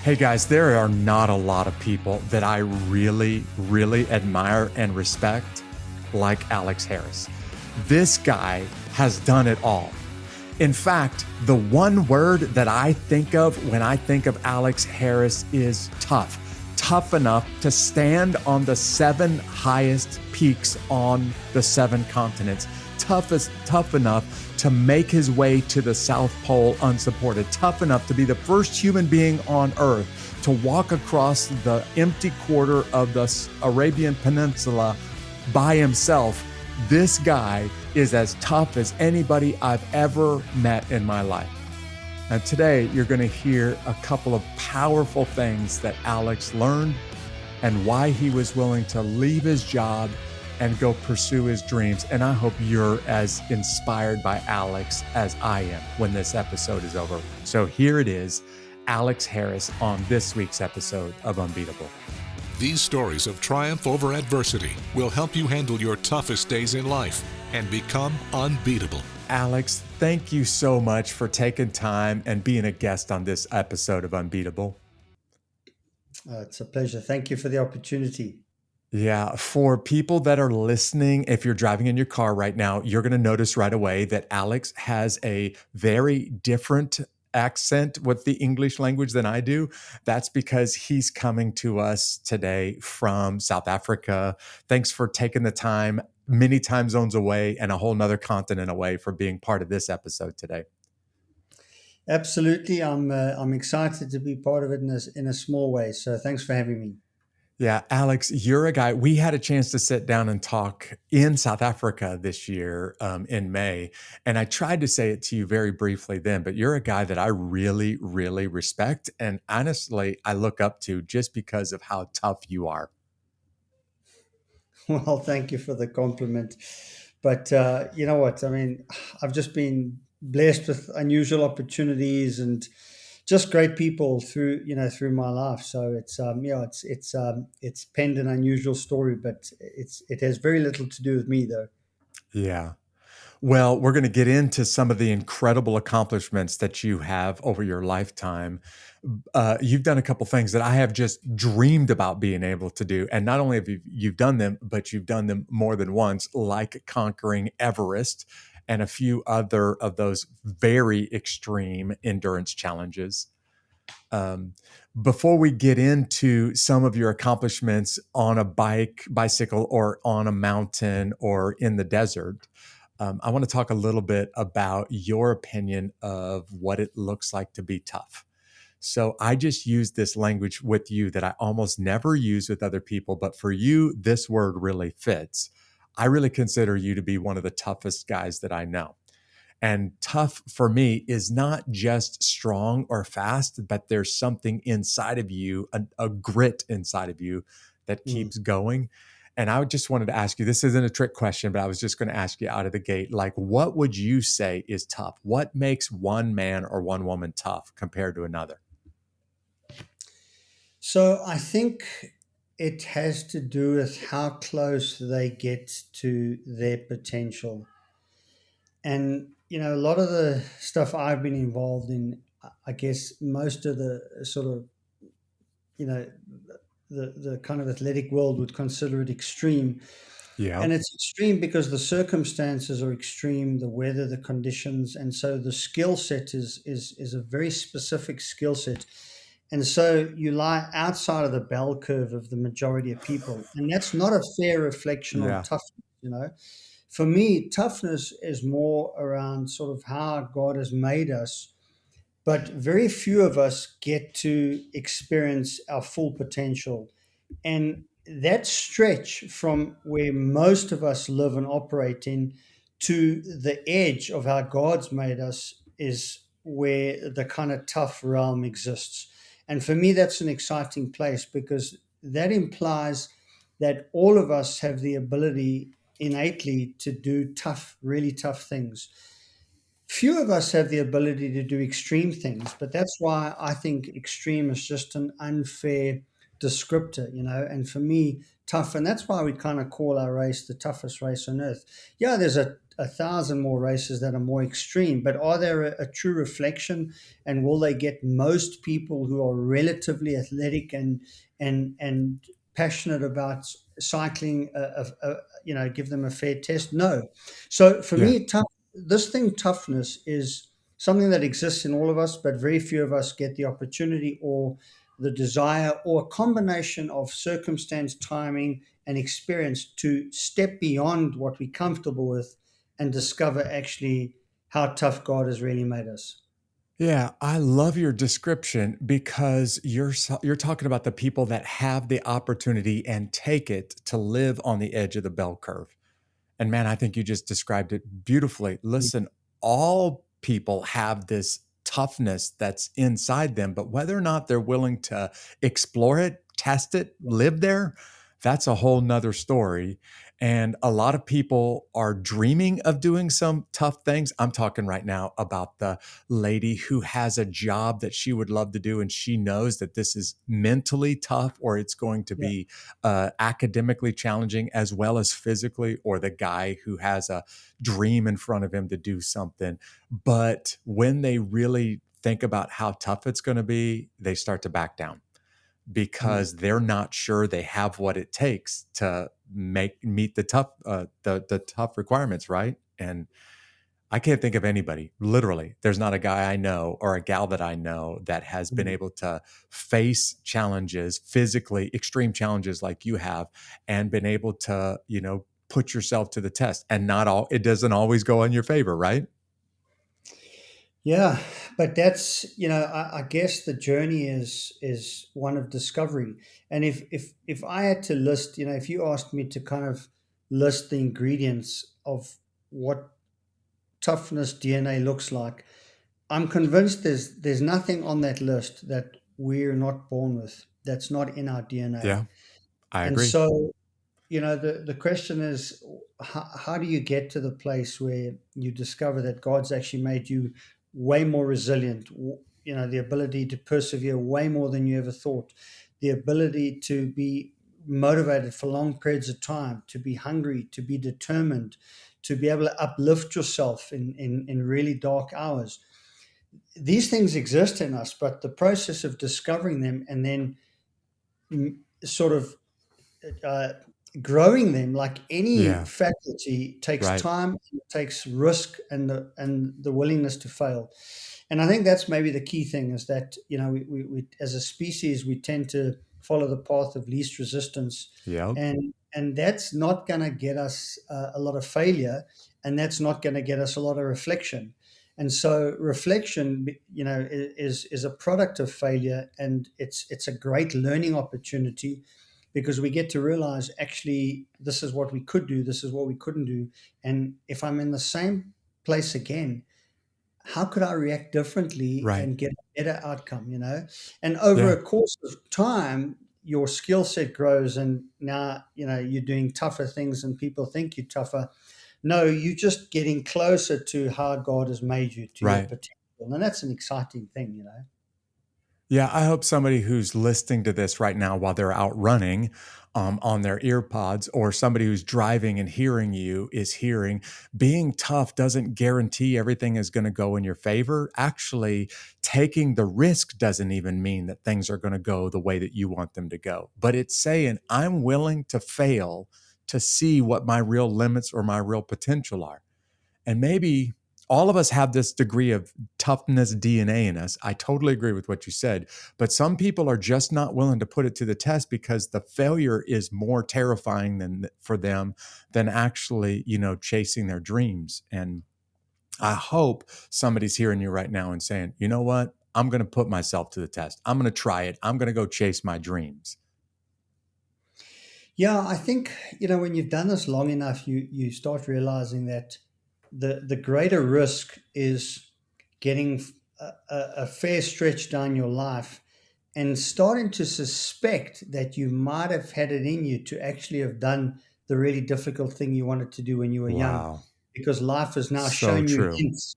Hey guys, there are not a lot of people that I really, really admire and respect like Alex Harris. This guy has done it all. In fact, the one word that I think of when I think of Alex Harris is tough. Tough enough to stand on the 7 highest peaks on the 7 continents. Tough enough to make his way to the South Pole unsupported. Tough enough to be the first human being on Earth to walk across the empty quarter of the Arabian Peninsula by himself. This guy is as tough as anybody I've ever met in my life. And today you're going to hear a couple of powerful things that Alex learned and why he was willing to leave his job and go pursue his dreams. And I hope you're as inspired by Alex as I am when this episode is over. So here it is, Alex Harris on this week's episode of Unbeatable. These stories of triumph over adversity will help you handle your toughest days in life and become unbeatable. Alex, thank you so much for taking time and being a guest on this episode of Unbeatable. It's a pleasure. Thank you for the opportunity. Yeah, for people that are listening, if you're driving in your car right now, you're going to notice right away that Alex has a very different accent with the English language than I do. That's because he's coming to us today from South Africa. Thanks for taking the time, many time zones away and a whole nother continent away, for being part of this episode today. Absolutely. I'm excited to be part of it in a small way. So thanks for having me. Yeah, Alex, you're a guy. We had a chance to sit down and talk in South Africa this year in May. And I tried to say it to you very briefly then, but you're a guy that I really, really respect. And honestly, I look up to just because of how tough you are. Well, thank you for the compliment. But you know what? I mean, I've just been blessed with unusual opportunities and just great people through my life. So it's penned an unusual story, but it has very little to do with me though. Yeah. Well, we're going to get into some of the incredible accomplishments that you have over your lifetime. You've done a couple things that I have just dreamed about being able to do. And not only have you've done them, but you've done them more than once, like conquering Everest and a few other of those very extreme endurance challenges. Before we get into some of your accomplishments on a bicycle, or on a mountain, or in the desert, I want to talk a little bit about your opinion of what it looks like to be tough. So I just use this language with you that I almost never use with other people, but for you, this word really fits. I really consider you to be one of the toughest guys that I know. And tough for me is not just strong or fast, but there's something inside of you, a grit inside of you that keeps going. And I just wanted to ask you, this isn't a trick question, but I was just going to ask you out of the gate, like, what would you say is tough? What makes one man or one woman tough compared to another? So I think it has to do with how close they get to their potential. And, a lot of the stuff I've been involved in, I guess most of the sort of, you know, the kind of athletic world would consider it extreme. Yeah. And it's extreme because the circumstances are extreme, the weather, the conditions. And so the skill set is a very specific skill set. And so you lie outside of the bell curve of the majority of people. And that's not a fair reflection on Yeah. toughness. For me, toughness is more around sort of how God has made us, but very few of us get to experience our full potential. And that stretch from where most of us live and operate in to the edge of how God's made us is where the kind of tough realm exists. And for me, that's an exciting place because that implies that all of us have the ability innately to do tough, really tough things. Few of us have the ability to do extreme things, but that's why I think extreme is just an unfair descriptor, and for me, tough, and that's why we kind of call our race the toughest race on earth. Yeah, there's a thousand more races that are more extreme, but are there a true reflection, and will they get most people who are relatively athletic and passionate about cycling, give them a fair test? No. So for Yeah. me, toughness is something that exists in all of us, but very few of us get the opportunity or the desire or a combination of circumstance, timing, and experience to step beyond what we're comfortable with and discover actually how tough God has really made us. Yeah, I love your description because you're talking about the people that have the opportunity and take it to live on the edge of the bell curve. And man, I think you just described it beautifully. Listen, all people have this toughness that's inside them, but whether or not they're willing to explore it, test it, live there, that's a whole nother story. And a lot of people are dreaming of doing some tough things. I'm talking right now about the lady who has a job that she would love to do, and she knows that this is mentally tough or it's going to Yeah. be academically challenging as well as physically, or the guy who has a dream in front of him to do something. But when they really think about how tough it's going to be, they start to back down Mm. because they're not sure they have what it takes to meet the tough the tough requirements, right? And I can't think of anybody, literally. There's not a guy I know or a gal that I know that has been Mm. able to face challenges, physically extreme challenges like you have, and been able to, put yourself to the test. And not all, it doesn't always go in your favor, right? Yeah, but that's I guess the journey is one of discovery. And if I had to list, if you asked me to kind of list the ingredients of what toughness DNA looks like, I'm convinced there's nothing on that list that we're not born with. That's not in our DNA. Yeah, I And agree. so, the question is, how do you get to the place where you discover that God's actually made you way more resilient? The ability to persevere way more than you ever thought, the ability to be motivated for long periods of time, to be hungry, to be determined, to be able to uplift yourself in really dark hours. These things exist in us, but the process of discovering them and then sort of uh, growing them, like any Yeah, faculty, takes right. time, it takes risk, and the willingness to fail. And I think that's maybe the key thing, is that we as a species, we tend to follow the path of least resistance, Yep. and that's not going to get us a lot of failure, and that's not going to get us a lot of reflection. And so reflection, is a product of failure, and it's a great learning opportunity, because we get to realize, actually, this is what we could do, this is what we couldn't do, and if I'm in the same place again, how could I react differently Right. and get a better outcome? And over Yeah. a course of time, your skill set grows, and now you're doing tougher things, and people think you're tougher. No, you're just getting closer to how God has made you, to your Right. potential, and that's an exciting thing. Yeah, I hope somebody who's listening to this right now while they're out running on their ear pods, or somebody who's driving and hearing you, is hearing being tough doesn't guarantee everything is going to go in your favor. Actually, taking the risk doesn't even mean that things are going to go the way that you want them to go. But it's saying, I'm willing to fail to see what my real limits or my real potential are. And maybe all of us have this degree of toughness DNA in us. I totally agree with what you said. But some people are just not willing to put it to the test because the failure is more terrifying than for them than actually, chasing their dreams. And I hope somebody's hearing you right now and saying, you know what? I'm going to put myself to the test. I'm going to try it. I'm going to go chase my dreams. Yeah, I think when you've done this long enough, you start realizing that the greater risk is getting a fair stretch down your life, and starting to suspect that you might have had it in you to actually have done the really difficult thing you wanted to do when you were young, Wow. because life has now So shown you true. hints.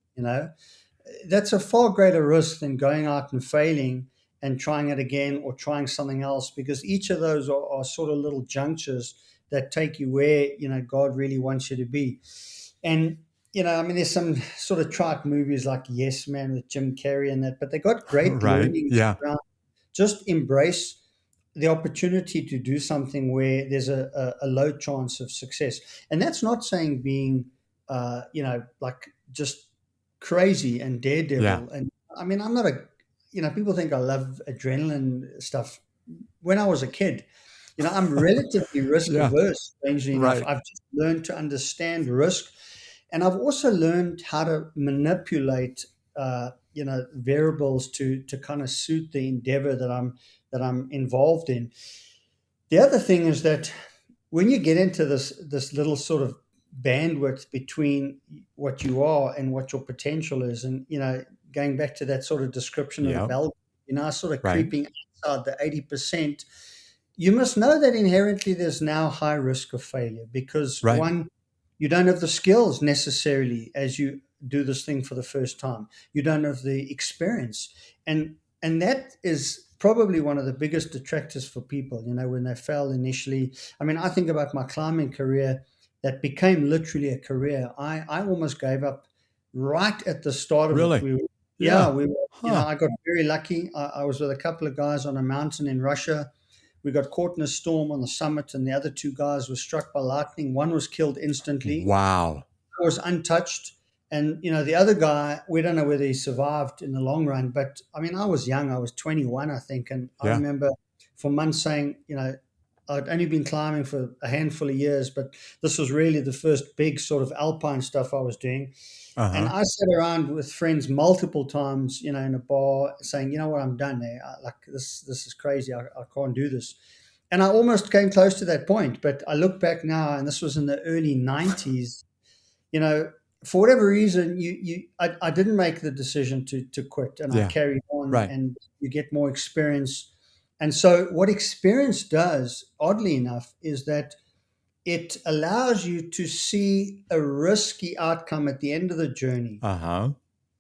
That's a far greater risk than going out and failing and trying it again or trying something else, because each of those are sort of little junctures that take you where, God really wants you to be. And, I mean, there's some sort of trite movies like Yes Man with Jim Carrey and that, but they got great Right. learnings Yeah. around just embrace the opportunity to do something where there's a low chance of success. And that's not saying being, like just crazy and Yeah. daredevil. And I mean, I'm not people think I love adrenaline stuff. When I was a kid, I'm relatively risk Yeah. averse, strangely enough. Right. I've just learned to understand risk. And I've also learned how to manipulate, variables to kind of suit the endeavor that I'm involved in. The other thing is that when you get into this little sort of bandwidth between what you are and what your potential is, and going back to that sort of description of the Yeah. bell, sort of Right. creeping outside the 80%, you must know that inherently there's now high risk of failure because Right. one, you don't have the skills necessarily as you do this thing for the first time. You don't have the experience. And that is probably one of the biggest detractors for people, when they fail initially. I mean, I think about my climbing career that became literally a career. I almost gave up right at the start of it. Really? We were, yeah, Yeah. we were, Huh. I got very lucky. I was with a couple of guys on a mountain in Russia. We got caught in a storm on the summit, and the other two guys were struck by lightning. One was killed instantly. Wow. I was untouched. And, the other guy, we don't know whether he survived in the long run. But, I mean, I was young. I was 21, I think. And I Yeah. remember for months saying, I'd only been climbing for a handful of years, but this was really the first big sort of alpine stuff I was doing. And Uh-huh. I sat around with friends multiple times, in a bar saying, what, I'm done there. Like this is crazy. I can't do this. And I almost came close to that point, but I look back now, and this was in the early 90s, you know, for whatever reason, I didn't make the decision to quit, and I Yeah. carried on, Right. and you get more experience. And so what experience does, oddly enough, is that it allows you to see a risky outcome at the end of the journey. Uh-huh.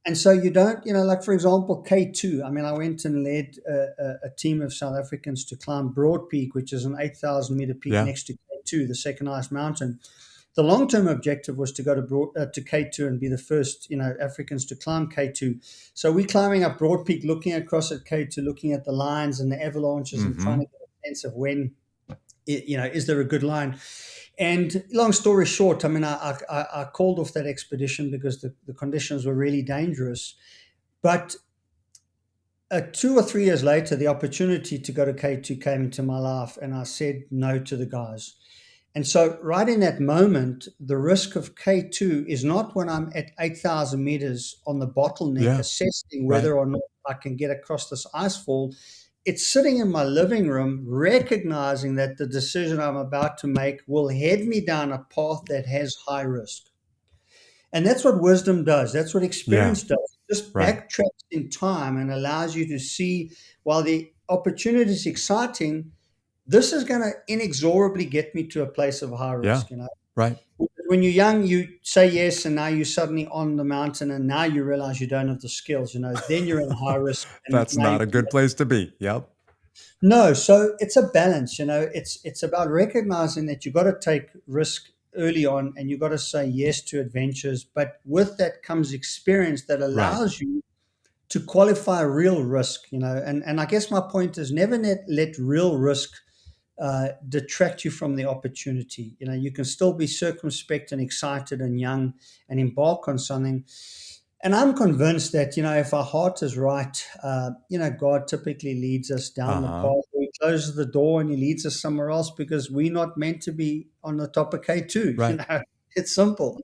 And so you don't, like for example, K2. I mean, I went and led a team of South Africans to climb Broad Peak, which is an 8,000-meter peak Yeah. next to K2, the second highest mountain. The long-term objective was to go to K2 and be the first, Africans to climb K2. So we're climbing up Broad Peak, looking across at K2, looking at the lines and the avalanches, and trying Mm-hmm. to get a sense of when, is there a good line? And long story short, I mean, I called off that expedition because the conditions were really dangerous. But 2 or 3 years later, the opportunity to go to K2 came into my life, and I said no to the guys. And so right in that moment, the risk of K2 is not when I'm at 8,000 meters on the bottleneck Yeah. assessing Right. whether or not I can get across this icefall. It's sitting in my living room, recognizing that the decision I'm about to make will head me down a path that has high risk. And that's what wisdom does. That's what Yeah. experience does. It just Right. backtracks in time and allows you to see, while the opportunity is exciting, this is going to inexorably get me to a place of high Yeah. risk. Right. When you're young, you say yes, and now you're suddenly on the mountain, and now you realize you don't have the skills. Then you're in high risk, and That's now you not a good place to be. Yep. no. So it's a balance. It's about recognizing that you got to take risk early on, and you got to say yes to adventures. But with that comes experience that Right. allows you to qualify real risk. And I guess my point is never let real risk detract you from the opportunity. You can still be circumspect and excited and young and embark on something. And I'm convinced that, if our heart is right, God typically leads us down the path, Uh-huh. or he closes the door and he leads us somewhere else because we're not meant to be on the top of K2. Right. It's simple.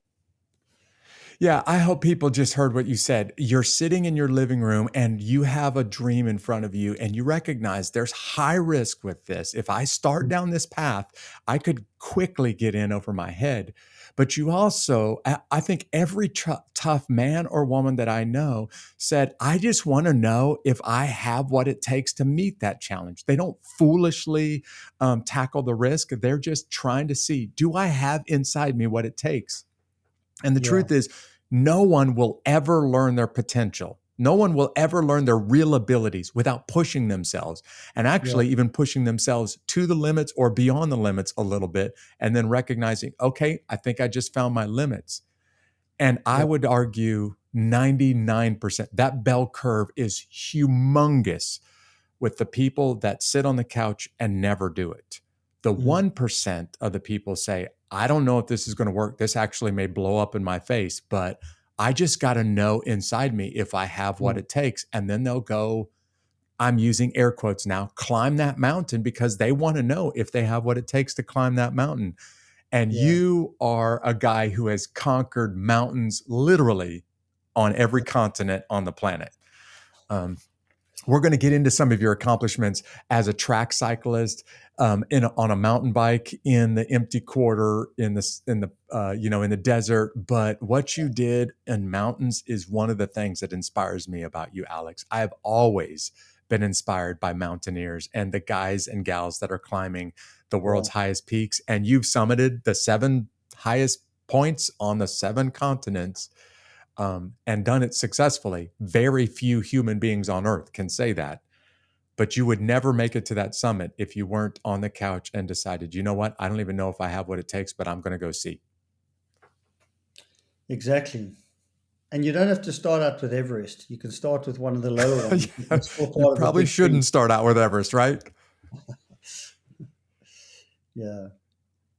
Yeah, I hope people just heard what you said. You're sitting in your living room and you have a dream in front of you, and you recognize there's high risk with this. If I start down this path, I could quickly get in over my head. But you also, I think every tough man or woman that I know said, I just want to know if I have what it takes to meet that challenge. They don't foolishly tackle the risk. They're just trying to see, do I have inside me what it takes? And the Yeah. truth is, no one will ever learn their potential No one will ever learn their real abilities without pushing themselves and Yeah. actually even pushing themselves to the limits or beyond the limits a little bit, and then recognizing, okay, I think I just found my limits. And I Yeah. would argue 99%, that bell curve is humongous with the people that sit on the couch and never do it. The Mm. 1% of the people say, I don't know if this is going to work. This actually may blow up in my face, but I just got to know inside me if I have what Yeah. it takes. And then they'll go, I'm using air quotes now, climb that mountain because they want to know if they have what it takes to climb that mountain. And Yeah. you are a guy who has conquered mountains literally on every continent on the planet. Um, we're going to get into some of your accomplishments as a track cyclist, on a mountain bike in the empty quarter in the desert. But what you did in mountains is one of the things that inspires me about you, Alex. I have always been inspired by mountaineers and the guys and gals that are climbing the Yeah. world's highest peaks. And you've summited the 7 highest points on the 7 continents, and done it successfully. Very few human beings on earth can say that. But you would never make it to that summit if you weren't on the couch and decided, you know what? I don't even know if I have what it takes, but I'm going to go see. Exactly. And you don't have to start out with Everest. You can start with one of the lower ones. Yeah, It's still you part of the probably big three. shouldn't start out with Everest, right? Yeah.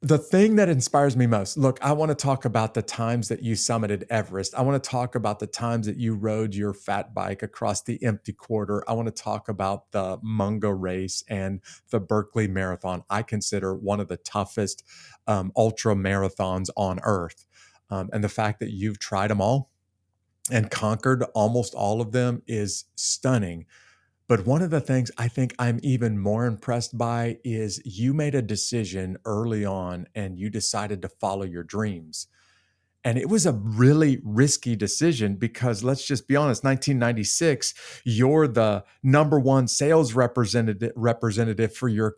The thing that inspires me most, look, I want to talk about the times that you summited Everest. I want to talk about the times that you rode your fat bike across the empty quarter. I want to talk about the Munga race and the Berkeley Marathon. I consider one of the toughest ultra marathons on earth. And the fact that you've tried them all and conquered almost all of them is stunning. But one of the things I think I'm even more impressed by is you made a decision early on and you decided to follow your dreams. And it was a really risky decision because let's just be honest, 1996, you're the number one sales representative for your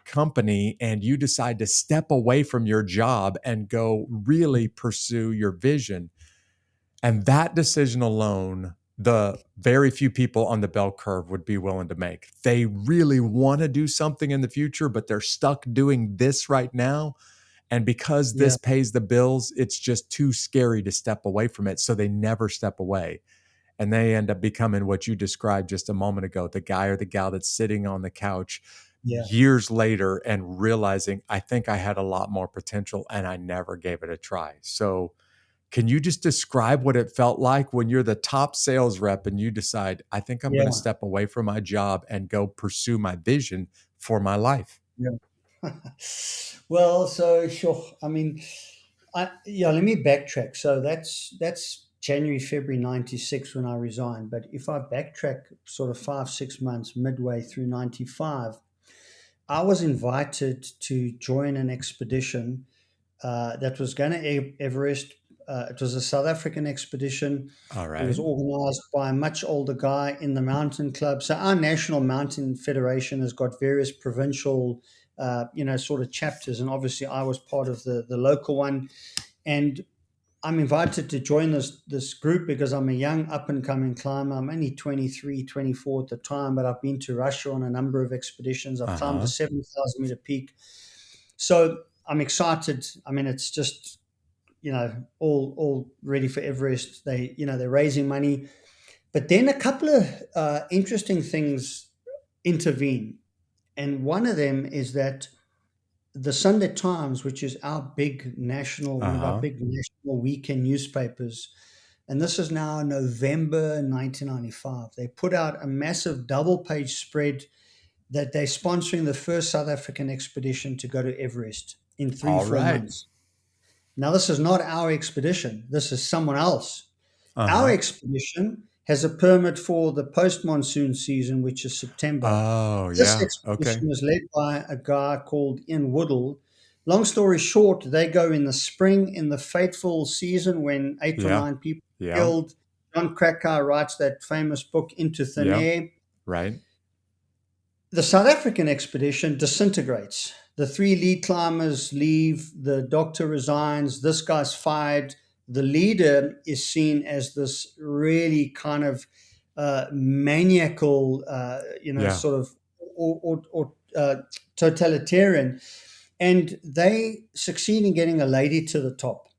company, and you decide to step away from your job and go really pursue your vision. And that decision alone, the very few people on the bell curve would be willing to make. They really want to do something in the future, but they're stuck doing this right now. And because Yeah. this pays the bills, it's just too scary to step away from it. So they never step away. And they end up becoming what you described just a moment ago, the guy or the gal that's sitting on the couch Yeah. years later and realizing, I think I had a lot more potential and I never gave it a try. So can you just describe what it felt like when you're the top sales rep and you decide, I think I'm going to Yeah. step away from my job and go pursue my vision for my life? Yeah. Well, so sure. I mean, let me backtrack. So that's January, February 96 when I resigned. But if I backtrack sort of 5, 6 months midway through 95, I was invited to join an expedition that was going to Everest. It was a South African expedition. All It was right. organized by a much older guy in the mountain club. So our national mountain federation has got various provincial, sort of chapters, and obviously I was part of the local one. And I'm invited to join this group because I'm a young up and coming climber. I'm only 23, 24 at the time, but I've been to Russia on a number of expeditions. I've climbed a Uh-huh. 7,000 meter peak. So I'm excited. I mean, it's just, all ready for Everest. They're raising money. But then a couple of interesting things intervene. And one of them is that the Sunday Times, which is one of our Uh-huh. big national weekend newspapers, and this is now November 1995, they put out a massive double page spread that they're sponsoring the first South African expedition to go to Everest in three, All four right. months. Now, this is not our expedition. This is someone else. Our Uh-huh. expedition has a permit for the post-monsoon season, which is September. Oh, This yeah. Okay. expedition was led by a guy called Ian Woodall. Long story short, they go in the spring, in the fateful season when 8 or 9 Yeah. people are Yeah. killed. John Krakauer writes that famous book, Into Thin Yeah. Air. Right. The South African expedition disintegrates. The 3 lead climbers leave, the doctor resigns, this guy's fired. The leader is seen as this really kind of maniacal, Yeah. sort of, or totalitarian, and they succeed in getting a lady to the top.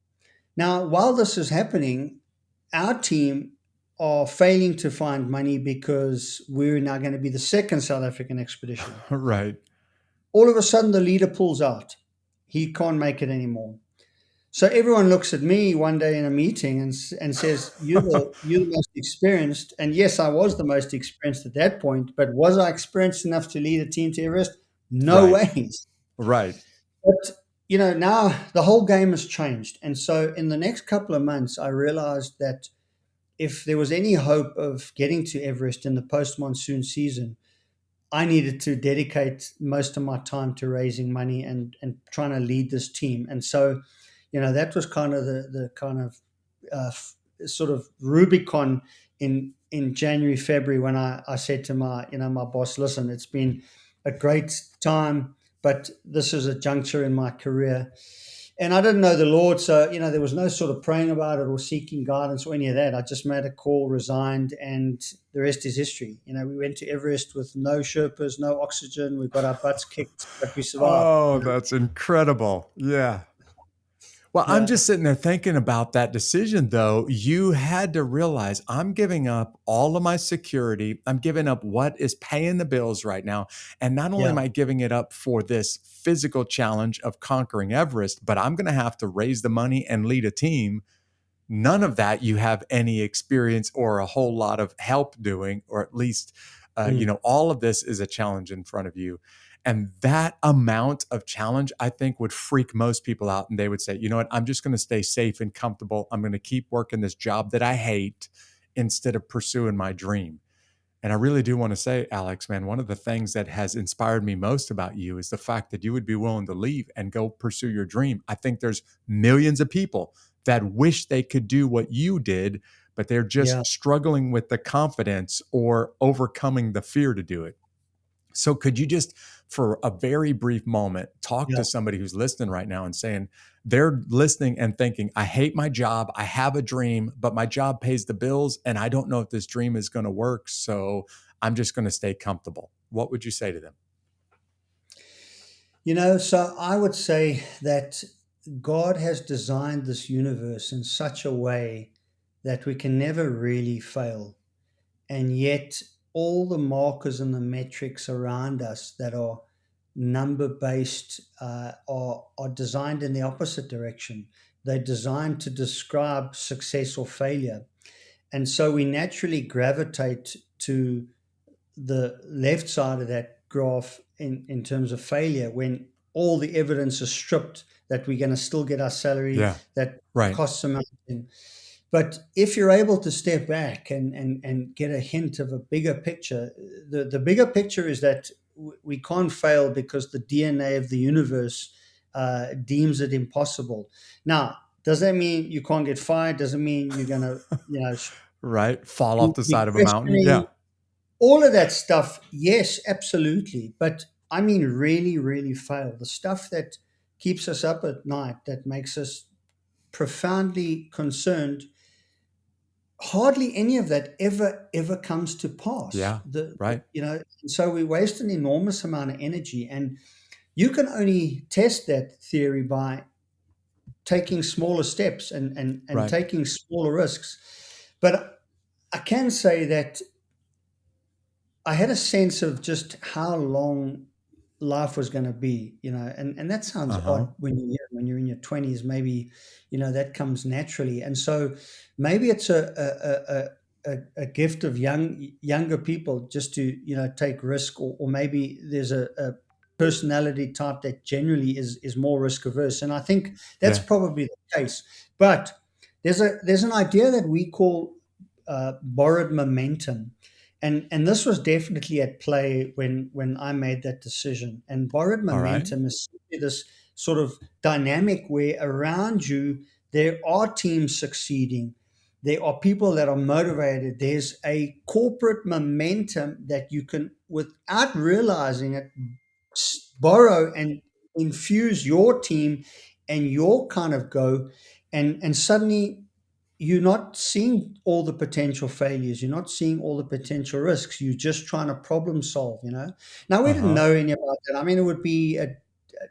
Now, while this is happening, our team are failing to find money because we're now going to be the second South African expedition. Right. All of a sudden, the leader pulls out. He can't make it anymore. So everyone looks at me one day in a meeting and says, you're the most experienced. And yes, I was the most experienced at that point, but was I experienced enough to lead a team to Everest? No Right. ways. Right. But now the whole game has changed. And so in the next couple of months, I realized that if there was any hope of getting to Everest in the post-monsoon season, I needed to dedicate most of my time to raising money and trying to lead this team. And so, that was kind of the kind of sort of Rubicon in January, February, when I said to my boss, listen, it's been a great time, but this is a juncture in my career. And I didn't know the Lord, so there was no sort of praying about it or seeking guidance or any of that. I just made a call, resigned, and the rest is history. We went to Everest with no Sherpas, no oxygen. We got our butts kicked, but we survived. Oh, that's incredible. Yeah. Well, I'm Yeah, just sitting there thinking about that decision, though. You had to realize I'm giving up all of my security. I'm giving up what is paying the bills right now. And not only yeah, am I giving it up for this physical challenge of conquering Everest, but I'm going to have to raise the money and lead a team. None of that you have any experience or a whole lot of help doing, or at least, mm, all of this is a challenge in front of you. And that amount of challenge, I think, would freak most people out. And they would say, you know what, I'm just going to stay safe and comfortable. I'm going to keep working this job that I hate instead of pursuing my dream. And I really do want to say, Alex, man, one of the things that has inspired me most about you is the fact that you would be willing to leave and go pursue your dream. I think there's millions of people that wish they could do what you did, but they're yeah, just struggling with the confidence or overcoming the fear to do it. So could you just, for a very brief moment, talk yeah. to somebody who's listening right now and saying they're listening and thinking, I hate my job. I have a dream, but my job pays the bills and I don't know if this dream is going to work. So I'm just going to stay comfortable. What would you say to them? So I would say that God has designed this universe in such a way that we can never really fail. And yet, all the markers and the metrics around us that are number based are designed in the opposite direction. They're designed to describe success or failure. And so we naturally gravitate to the left side of that graph in terms of failure when all the evidence is stripped that we're going to still get our salary, Yeah. that Right. costs are mounting. But if you're able to step back and get a hint of a bigger picture, the bigger picture is that we can't fail because the DNA of the universe deems it impossible. Now, does that mean you can't get fired? Does it mean you're going to, Right. Fall off the be side of a mountain. questioning Yeah. all of that stuff? Yes, absolutely. But I mean, really, really fail. The stuff that keeps us up at night, that makes us profoundly concerned, hardly any of that ever comes to pass. Yeah. Right. So we waste an enormous amount of energy, and you can only test that theory by taking smaller steps and Right. taking smaller risks. But I can say that I had a sense of just how long life was going to be, and that sounds Uh-huh. odd when you're in your 20s. Maybe that comes naturally, and so maybe it's a gift of younger people just to take risk, or maybe there's a personality type that generally is more risk averse, and I think that's Yeah. probably the case. But there's an idea that we call borrowed momentum, and this was definitely at play when I made that decision. And borrowed All right. momentum is simply this sort of dynamic where around you there are teams succeeding, there are people that are motivated, there's a corporate momentum that you can, without realizing it, borrow and infuse your team and your kind of go, and suddenly you're not seeing all the potential failures. You're not seeing all the potential risks. You're just trying to problem solve, you know. Now, we didn't Uh-huh. know any about that. I mean, it would be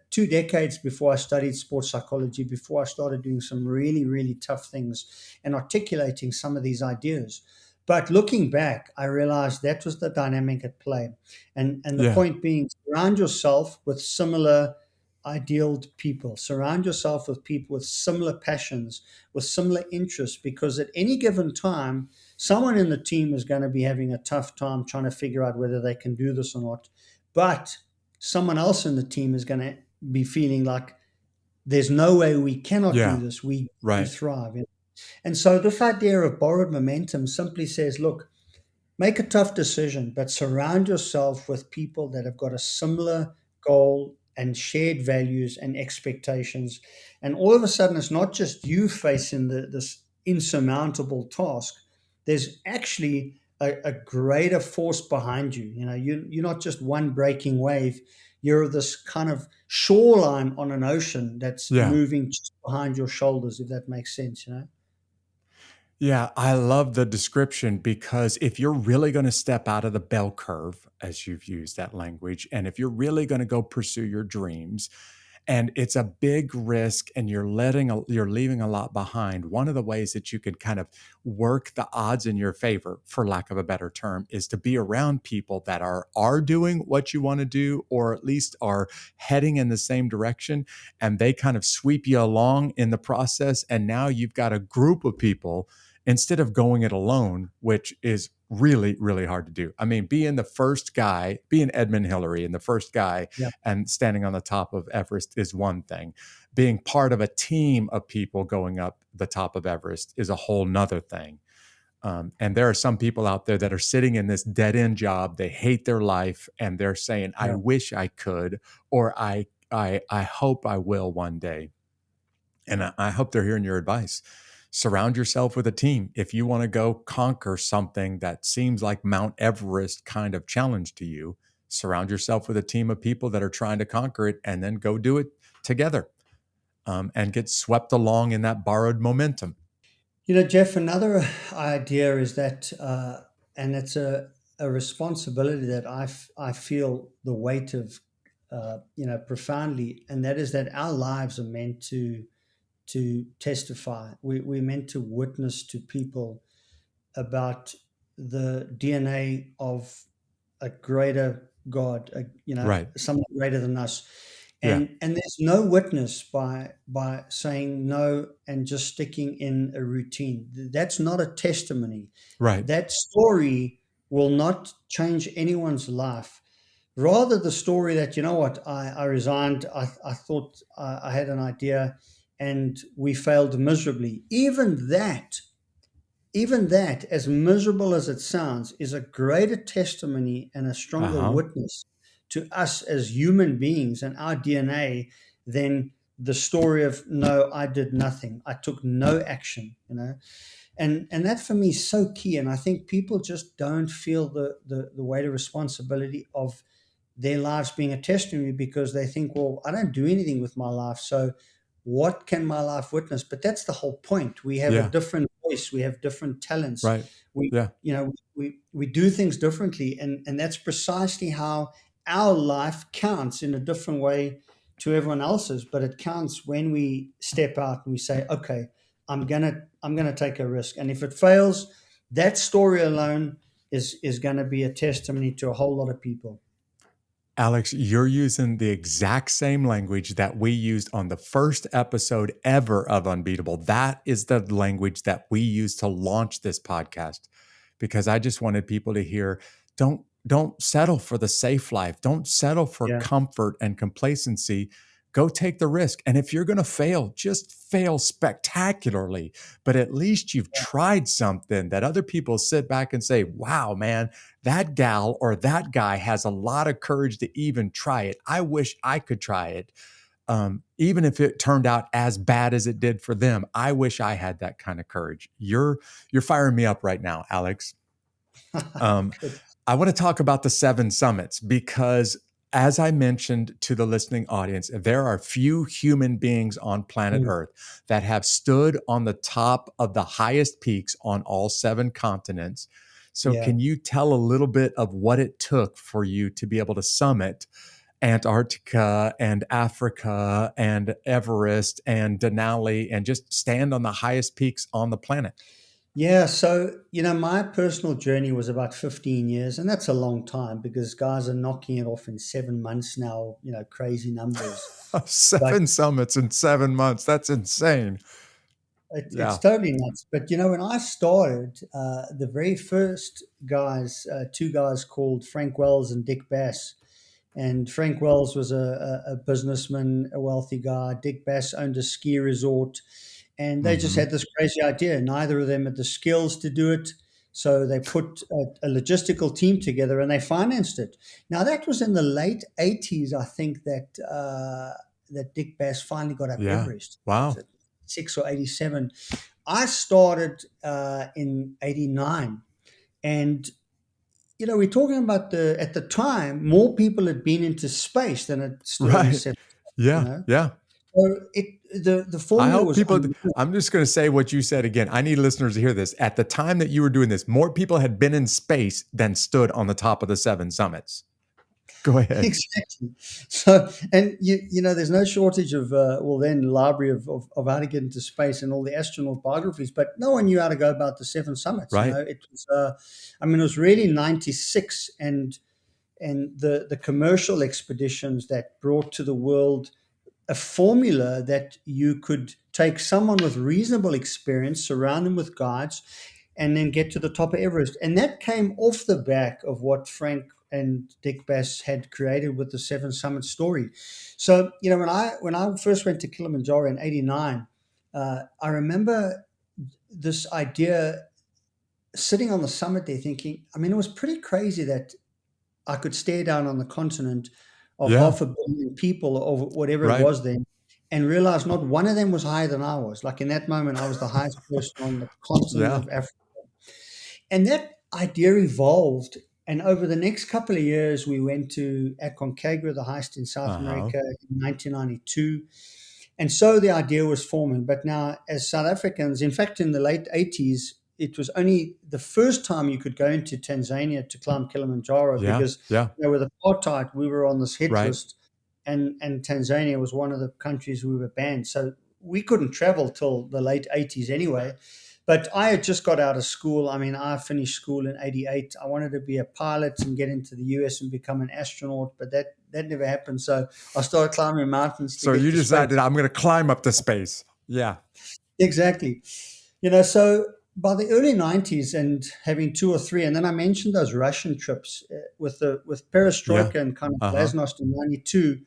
2 decades before I studied sports psychology, before I started doing some really, really tough things and articulating some of these ideas. But looking back, I realized that was the dynamic at play. And the Yeah. point being, surround yourself with similar idealed people, surround yourself with people with similar passions, with similar interests, because at any given time, someone in the team is going to be having a tough time trying to figure out whether they can do this or not. But someone else in the team is going to be feeling like there's no way we cannot do Yeah. this. We do Right. thrive. And so this idea of borrowed momentum simply says, look, make a tough decision, but surround yourself with people that have got a similar goal and shared values and expectations. And all of a sudden, it's not just you facing this insurmountable task. There's actually a greater force behind you. You know, you're not just one breaking wave. You're this kind of shoreline on an ocean that's Yeah. moving just behind your shoulders, if that makes sense, you know? Yeah, I love the description because if you're really going to step out of the bell curve, as you've used that language, and if you're really going to go pursue your dreams, and it's a big risk and you're leaving a lot behind, one of the ways that you can kind of work the odds in your favor, for lack of a better term, is to be around people that are doing what you want to do, or at least are heading in the same direction, and they kind of sweep you along in the process, and now you've got a group of people instead of going it alone, which is really, really hard to do. I mean, being Edmund Hillary and the first guy Yeah. and standing on the top of Everest is one thing. Being part of a team of people going up the top of Everest is a whole nother thing. And there are some people out there that are sitting in this dead end job. They hate their life and they're saying, I Yeah. wish I could, or I hope I will one day. And I hope they're hearing your advice. Surround yourself with a team. If you want to go conquer something that seems like Mount Everest kind of challenge to you, surround yourself with a team of people that are trying to conquer it, and then go do it together, and get swept along in that borrowed momentum. You know, Jeff, another idea is that, and it's a responsibility that I feel the weight of, profoundly, and that is that our lives are meant to testify. We're meant to witness to people about the DNA of a greater God, Right. something greater than us. Yeah. And there's no witness by saying no and just sticking in a routine. That's not a testimony. Right. That story will not change anyone's life. Rather, the story that, you know what, I resigned, I thought I had an idea and we failed miserably. Even that, as miserable as it sounds, is a greater testimony and a stronger Uh-huh. witness to us as human beings and our DNA than the story of, no, I did nothing. I took no action, you know. And that for me is so key. And I think people just don't feel the weight of responsibility of their lives being a testimony, because they think, well, I don't do anything with my life. So what can my life witness? But that's the whole point. We have a Yeah. different voice. We have different talents. Right. We, Yeah. we do things differently. And that's precisely how our life counts in a different way to everyone else's. But it counts when we step out and we say, okay, I'm gonna take a risk. And if it fails, that story alone is gonna be a testimony to a whole lot of people. Alex, you're using the exact same language that we used on the first episode ever of Unbeatable. That is the language that we used to launch this podcast, because I just wanted people to hear, don't settle for the safe life. Don't settle for Yeah. comfort and complacency. Go take the risk. And if you're going to fail, just fail spectacularly. But at least you've tried something that other people sit back and say, wow, man, that gal or that guy has a lot of courage to even try it. I wish I could try it. Even if it turned out as bad as it did for them, I wish I had that kind of courage. You're firing me up right now, Alex. Um, Good. I want to talk about the 7 summits because as I mentioned to the listening audience, there are few human beings on planet Mm. Earth that have stood on the top of the highest peaks on all 7 continents. So, Yeah. can you tell a little bit of what it took for you to be able to summit Antarctica and Africa and Everest and Denali and just stand on the highest peaks on the planet? Yeah, so my personal journey was about 15 years, and that's a long time because guys are knocking it off in 7 months now, crazy numbers. But 7 summits in 7 months. That's insane. it's Yeah. totally nuts. But when I started, the very first guys, two guys called Frank Wells and Dick Bass. And Frank Wells was a businessman, a wealthy guy. Dick Bass owned a ski resort. And they just Hmm. had this crazy idea. Neither of them had the skills to do it. So they put a logistical team together and they financed it. Now, that was in the late 80s, I think, that Dick Bass finally got up Yeah. Everest. Was Wow. it 6 or 87? I started in 89. And we're talking about at the time, more people had been into space than had stood on the Right. seven, you Yeah. know. Yeah. So the I formula hope was people, I'm just going to say what you said again. I need listeners to hear this. At the time that you were doing this, more people had been in space than stood on the top of the 7 summits. Go ahead. exactly. So, and there's no shortage of library of how to get into space and all the astronaut biographies, but no one knew how to go about the 7 summits. Right. It was, it was really 96, and the commercial expeditions that brought to the world a formula that you could take someone with reasonable experience, surround them with guides, and then get to the top of Everest. And that came off the back of what Frank and Dick Bass had created with the 7 Summit story. So, when I first went to Kilimanjaro in '89, I remember this idea sitting on the summit there thinking, it was pretty crazy that I could stare down on the continent of Yeah. 500 million people or whatever it Right. was then and realize not one of them was higher than I was. Like in that moment, I was the highest person on the continent Yeah. of Africa. And that idea evolved. And over the next couple of years, we went to Aconcagua, the highest in South Uh-huh. America, in 1992. And so the idea was forming. But now, as South Africans, in fact, in the late 80s, it was only the first time you could go into Tanzania to climb Kilimanjaro Yeah. because, Yeah. with apartheid, we were on this hit Right. list, and Tanzania was one of the countries we were banned. So we couldn't travel till the late 80s anyway. But I had just got out of school. I finished school in '88. I wanted to be a pilot and get into the US and become an astronaut, but that never happened. So I started climbing mountains to So get you to space. decided I'm going to climb up to space. Yeah. Exactly. So by the early '90s and having two or three, and then I mentioned those Russian trips with Yeah. Perestroika and kind of Uh-huh. Glasnost in '92.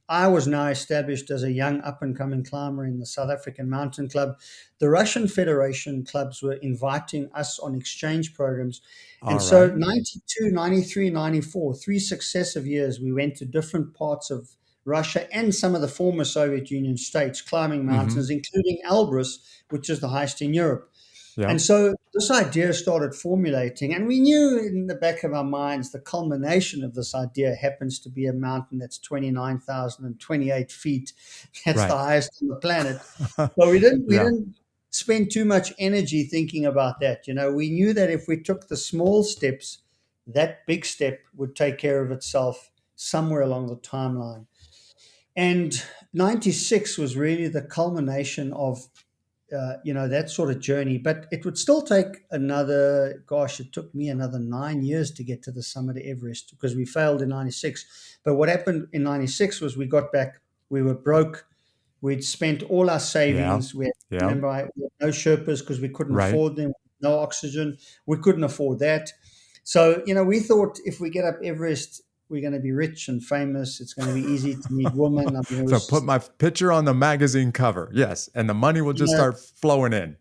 I was now established as a young up and coming climber in the South African Mountain Club. The Russian Federation clubs were inviting us on exchange programs. And All so right. '92, '93, '94, three successive years, we went to different parts of Russia and some of the former Soviet Union states, climbing Mm-hmm. mountains, including Elbrus, which is the highest in Europe. Yeah. And so this idea started formulating, and we knew in the back of our minds the culmination of this idea happens to be a mountain that's 29,028 feet. That's the Right. highest on the planet. But we didn't we Yeah. didn't spend too much energy thinking about that. We knew that if we took the small steps, that big step would take care of itself somewhere along the timeline. And '96 was really the culmination of that sort of journey. But it would still take it took me another 9 years to get to the summit of Everest because we failed in '96. But what happened in '96 was we got back, we were broke. We'd spent all our Yeah. savings. Yeah. We had no Sherpas because we couldn't Right. afford them, no oxygen. We couldn't afford that. So, we thought if we get up Everest, we're going to be rich and famous. It's going to be easy to meet women. It So put was, my picture on the magazine cover. Yes. And the money will you just know, start flowing in.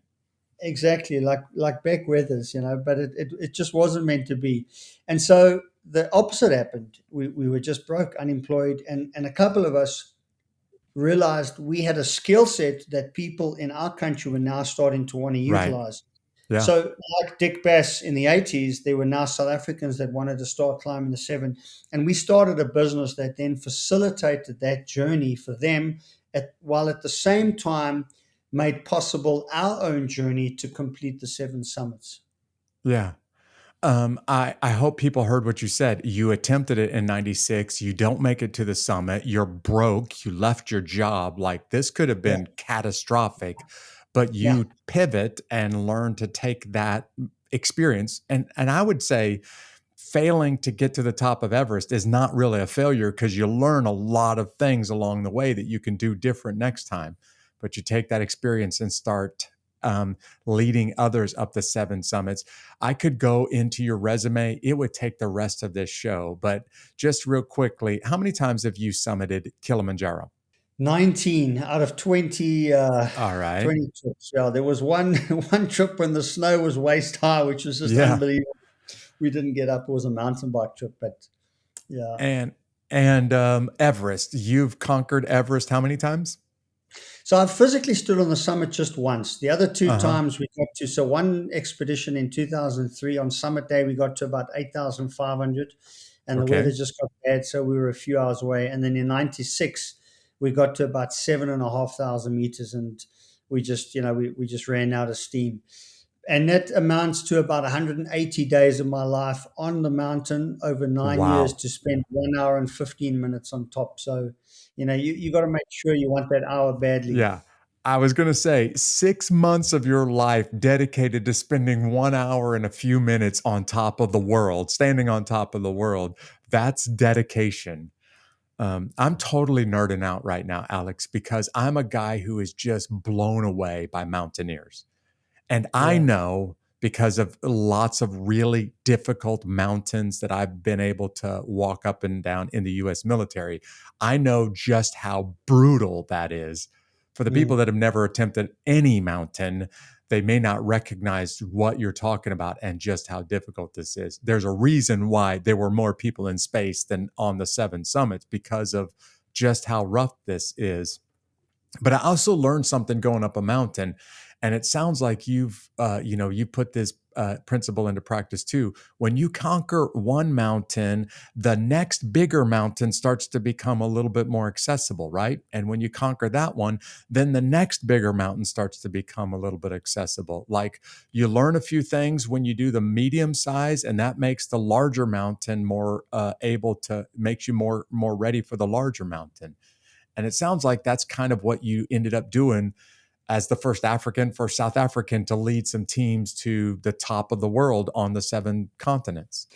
exactly like Beck Weathers, but it just wasn't meant to be. And so the opposite happened. We were just broke, unemployed, and a couple of us realized we had a skill set that people in our country were now starting to want to Right. utilize. Yeah. So, like Dick Bass in the 80s, there were now South Africans that wanted to start climbing the seven. And we started a business that then facilitated that journey for them, while at the same time made possible our own journey to complete the seven summits. Yeah. I hope people heard what you said. You attempted it in 96. You don't make it to the summit. You're broke. You left your job. Like this could have Yeah. been catastrophic, but Yeah. you pivot and learn to take that experience. And I would say failing to get to the top of Everest is not really a failure because you learn a lot of things along the way that you can do different next time. But you take that experience and start leading others up the seven summits. I could go into your resume. It would take the rest of this show. But just real quickly, how many times have you summited Kilimanjaro? 19 out of 20, All right. 20 trips. Yeah, there was one one trip when the snow was waist high, which was just Yeah. unbelievable. We didn't get up. It was a mountain bike trip, but yeah. And Everest, you've conquered Everest how many times? So I've physically stood on the summit just once. The other two Uh-huh. times we got to, so one expedition in 2003 on summit day, we got to about 8,500 and the weather Okay. just got bad. So we were a few hours away. And then in 96, we got to about 7,500 meters and we just, we just ran out of steam. And that amounts to about 180 days of my life on the mountain over 9 years Wow. to spend 1 hour and 15 minutes on top. So, you got to make sure you want that hour badly. Yeah. I was going to say 6 months of your life dedicated to spending 1 hour and a few minutes on top of the world, standing on top of the world. That's dedication. I'm totally nerding out right now, Alex, because I'm a guy who is just blown away by mountaineers. And I Yeah. know because of lots of really difficult mountains that I've been able to walk up and down in the US military, I know just how brutal that is. For the people Mm. that have never attempted any mountain, they may not recognize what you're talking about and just how difficult this is. There's a reason why there were more people in space than on the seven summits because of just how rough this is. But I also learned something going up a mountain, and it sounds like you put this principle into practice too. When you conquer one mountain, the next bigger mountain starts to become a little bit more accessible, right? And when you conquer that one, then the next bigger mountain starts to become a little bit accessible. Like you learn a few things when you do the medium size, and that makes the larger mountain more able to makes you more ready for the larger mountain. And it sounds like that's kind of what you ended up doing as the first South African to lead some teams to the top of the world on the seven continents.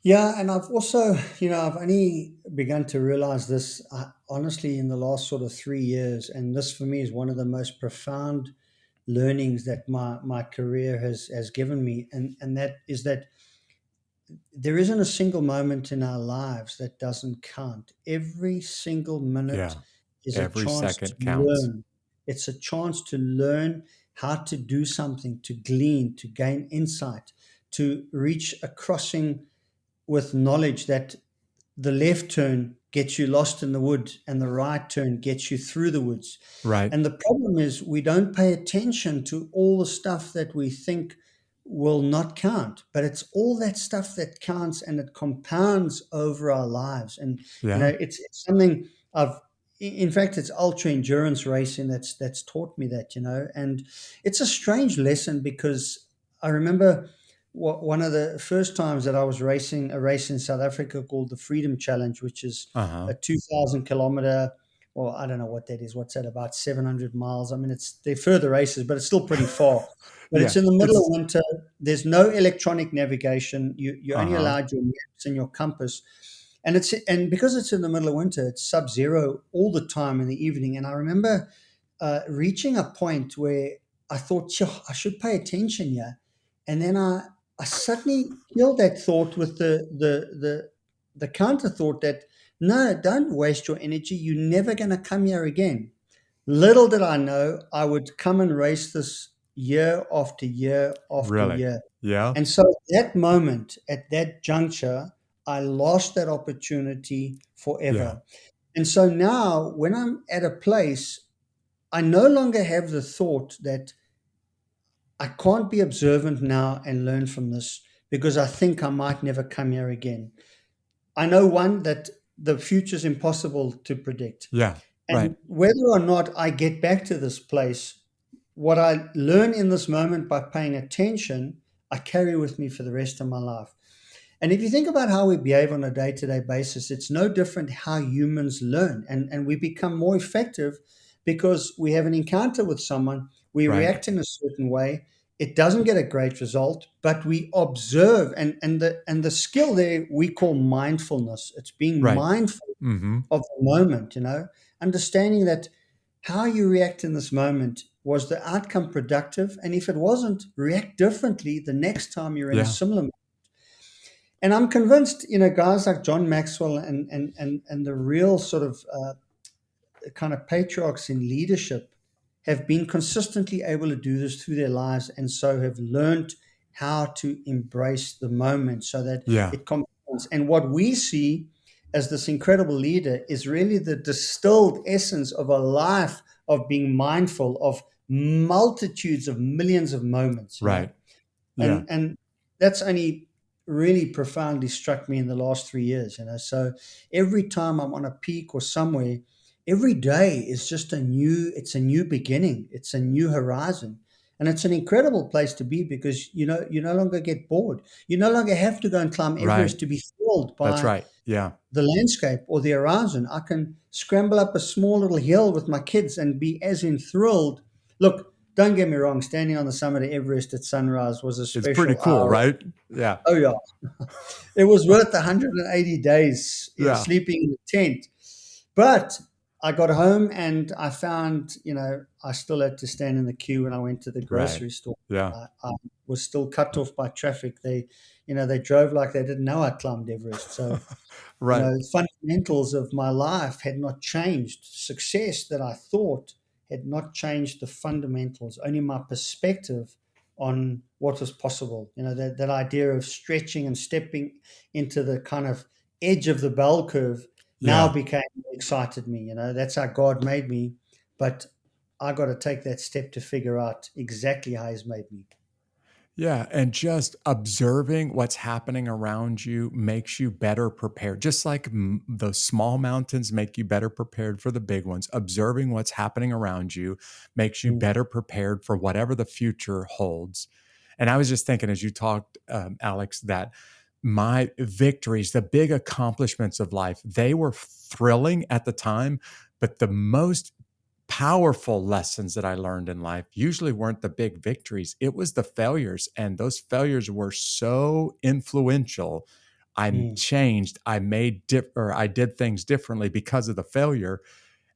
Yeah, and I've also, I've only begun to realize this honestly in the last sort of 3 years, and this for me is one of the most profound learnings that my career has given me, and that is that there isn't a single moment in our lives that doesn't count. Every single minute Yeah. is a Every chance to second counts. learn. It's a chance to learn how to do something, to glean, to gain insight, to reach a crossing with knowledge that the left turn gets you lost in the wood and the right turn gets you through the woods. Right. And the problem is we don't pay attention to all the stuff that we think will not count, but it's all that stuff that counts and it compounds over our lives. And Yeah. it's something I've in fact it's ultra endurance racing that's taught me that, and it's a strange lesson because I remember one of the first times that I was racing a race in South Africa called the Freedom Challenge, which is Uh-huh. a 2,000 kilometer, well, I don't know what that is. What's that, about 700 miles? I mean, they're further races, but it's still pretty far. But it's Yeah. in the middle of It's winter. There's no electronic navigation. You're only uh-huh. allowed your maps and your compass. And because it's in the middle of winter, it's sub-zero all the time in the evening. And I remember reaching a point where I thought, "Sure, I should pay attention here." And then I suddenly killed that thought with the counter thought that no, don't waste your energy. You're never going to come here again. Little did I know I would come and race this year after year after Really. year. Yeah. And so that moment, at that juncture, I lost that opportunity Yeah. forever. And so now when I'm at a place, I no longer have the thought that I can't be observant now and learn from this because I think I might never come here again. I know one that the future is impossible to predict. Yeah. Right. And whether or not I get back to this place, what I learn in this moment by paying attention, I carry with me for the rest of my life. And if you think about how we behave on a day-to-day basis, it's no different how humans learn. And we become more effective because we have an encounter with someone, we Right. react in a certain way. It doesn't get a great result, but we observe. And the skill there we call mindfulness. It's being Right. mindful Mm-hmm. of the moment, understanding that how you react in this moment, was the outcome productive? And if it wasn't, react differently the next time you're in a Yeah. similar. And I'm convinced, guys like John Maxwell and the real sort of kind of patriarchs in leadership have been consistently able to do this through their lives, and so have learned how to embrace the moment so that Yeah. it compounds. And what we see as this incredible leader is really the distilled essence of a life of being mindful of multitudes of millions of moments, Right. Yeah. and that's only really profoundly struck me in the last 3 years. So every time I'm on a peak or somewhere, every day is just it's a new beginning, it's a new horizon. And it's an incredible place to be because you no longer get bored. You no longer have to go and climb Right. Everest to be thrilled That's by right. Yeah. the landscape or the horizon. I can scramble up a small little hill with my kids and be as enthralled. Look, don't get me wrong, standing on the summit of Everest at sunrise was a It's pretty special cool, hour. right? Yeah. Oh, yeah. It was worth 180 days Yeah. sleeping in the tent. But I got home and I found, I still had to stand in the queue when I went to the Right. grocery store. Yeah. I was still cut off by traffic. They drove like they didn't know I climbed Everest. So, Right. fundamentals of my life had not changed. Success that I thought had not changed the fundamentals, only my perspective on what was possible. That idea of stretching and stepping into the kind of edge of the bell curve now Yeah. became excited me. That's how God made me. But I got to take that step to figure out exactly how He's made me. Yeah, and just observing what's happening around you makes you better prepared. Just like the small mountains make you better prepared for the big ones, observing what's happening around you makes you Mm, better prepared for whatever the future holds. And I was just thinking as you talked, Alex, that my victories, the big accomplishments of life, they were thrilling at the time, but the most powerful lessons that I learned in life usually weren't the big victories. It was the failures. And those failures were so influential. I mm. changed, I did things differently because of the failure.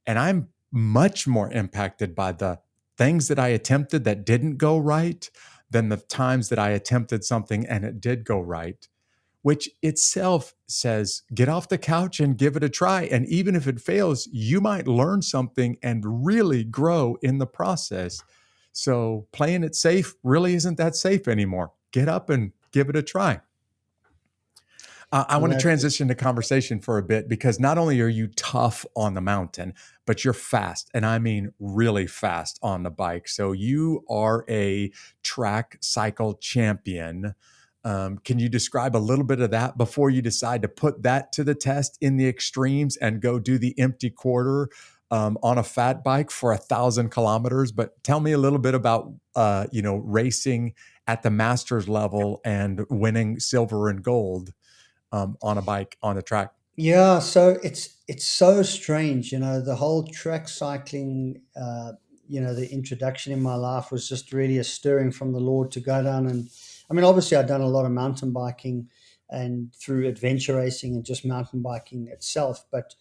And I'm much more impacted by the things that I attempted that didn't go right than the times that I attempted something and it did go right, which itself says, get off the couch and give it a try. And even if it fails, you might learn something and really grow in the process. So playing it safe really isn't that safe anymore. Get up and give it a try. I want to That's transition the conversation for a bit because not only are you tough on the mountain, but you're fast. And I mean really fast on the bike. So you are a track cycle champion. Can you describe a little bit of that before you decide to put that to the test in the extremes and go do the empty quarter on a fat bike for 1,000 kilometers? But tell me a little bit about racing at the masters level and winning silver and gold on a bike on a track. Yeah, so it's so strange, the whole track cycling. The introduction in my life was just really a stirring from the Lord to go down, and I mean, obviously, I'd done a lot of mountain biking and through adventure racing and just mountain biking itself, but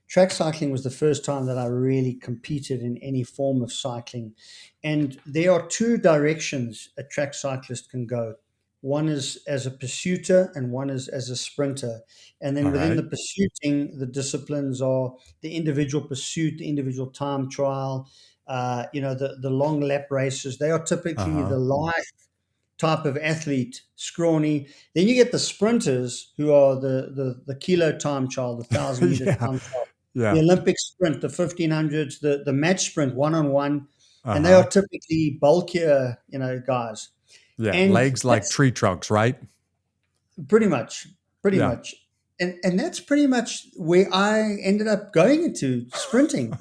track cycling was the first time that I really competed in any form of cycling. And there are two directions a track cyclist can go. One is as a pursuiter and one is as a sprinter. And then All within the right. pursuiting, the disciplines are the individual pursuit, the individual time trial, the long lap races. They are typically Uh-huh. the light type of athlete, scrawny. Then you get the sprinters who are the kilo time trial, the 1,000 meter Yeah. time trial, the Yeah. Olympic sprint, the 1500s, the match sprint, one on one. and they are Uh-huh. typically bulkier, guys. Yeah. And Legs like that's tree trunks, right? pretty much, pretty Yeah. much. And that's pretty much where I ended up going into sprinting.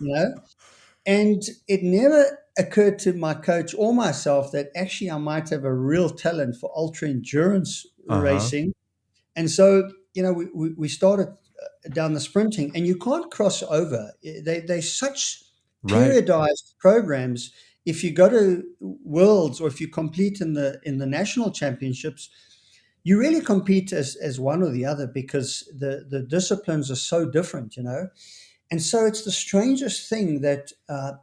And it never occurred to my coach or myself that actually I might have a real talent for ultra endurance Uh-huh. racing. And so, we started down the sprinting, and you can't cross over. They're such Right. periodized programs. If you go to worlds, or if you compete in the national championships, you really compete as one or the other, because the disciplines are so different. And so it's the strangest thing that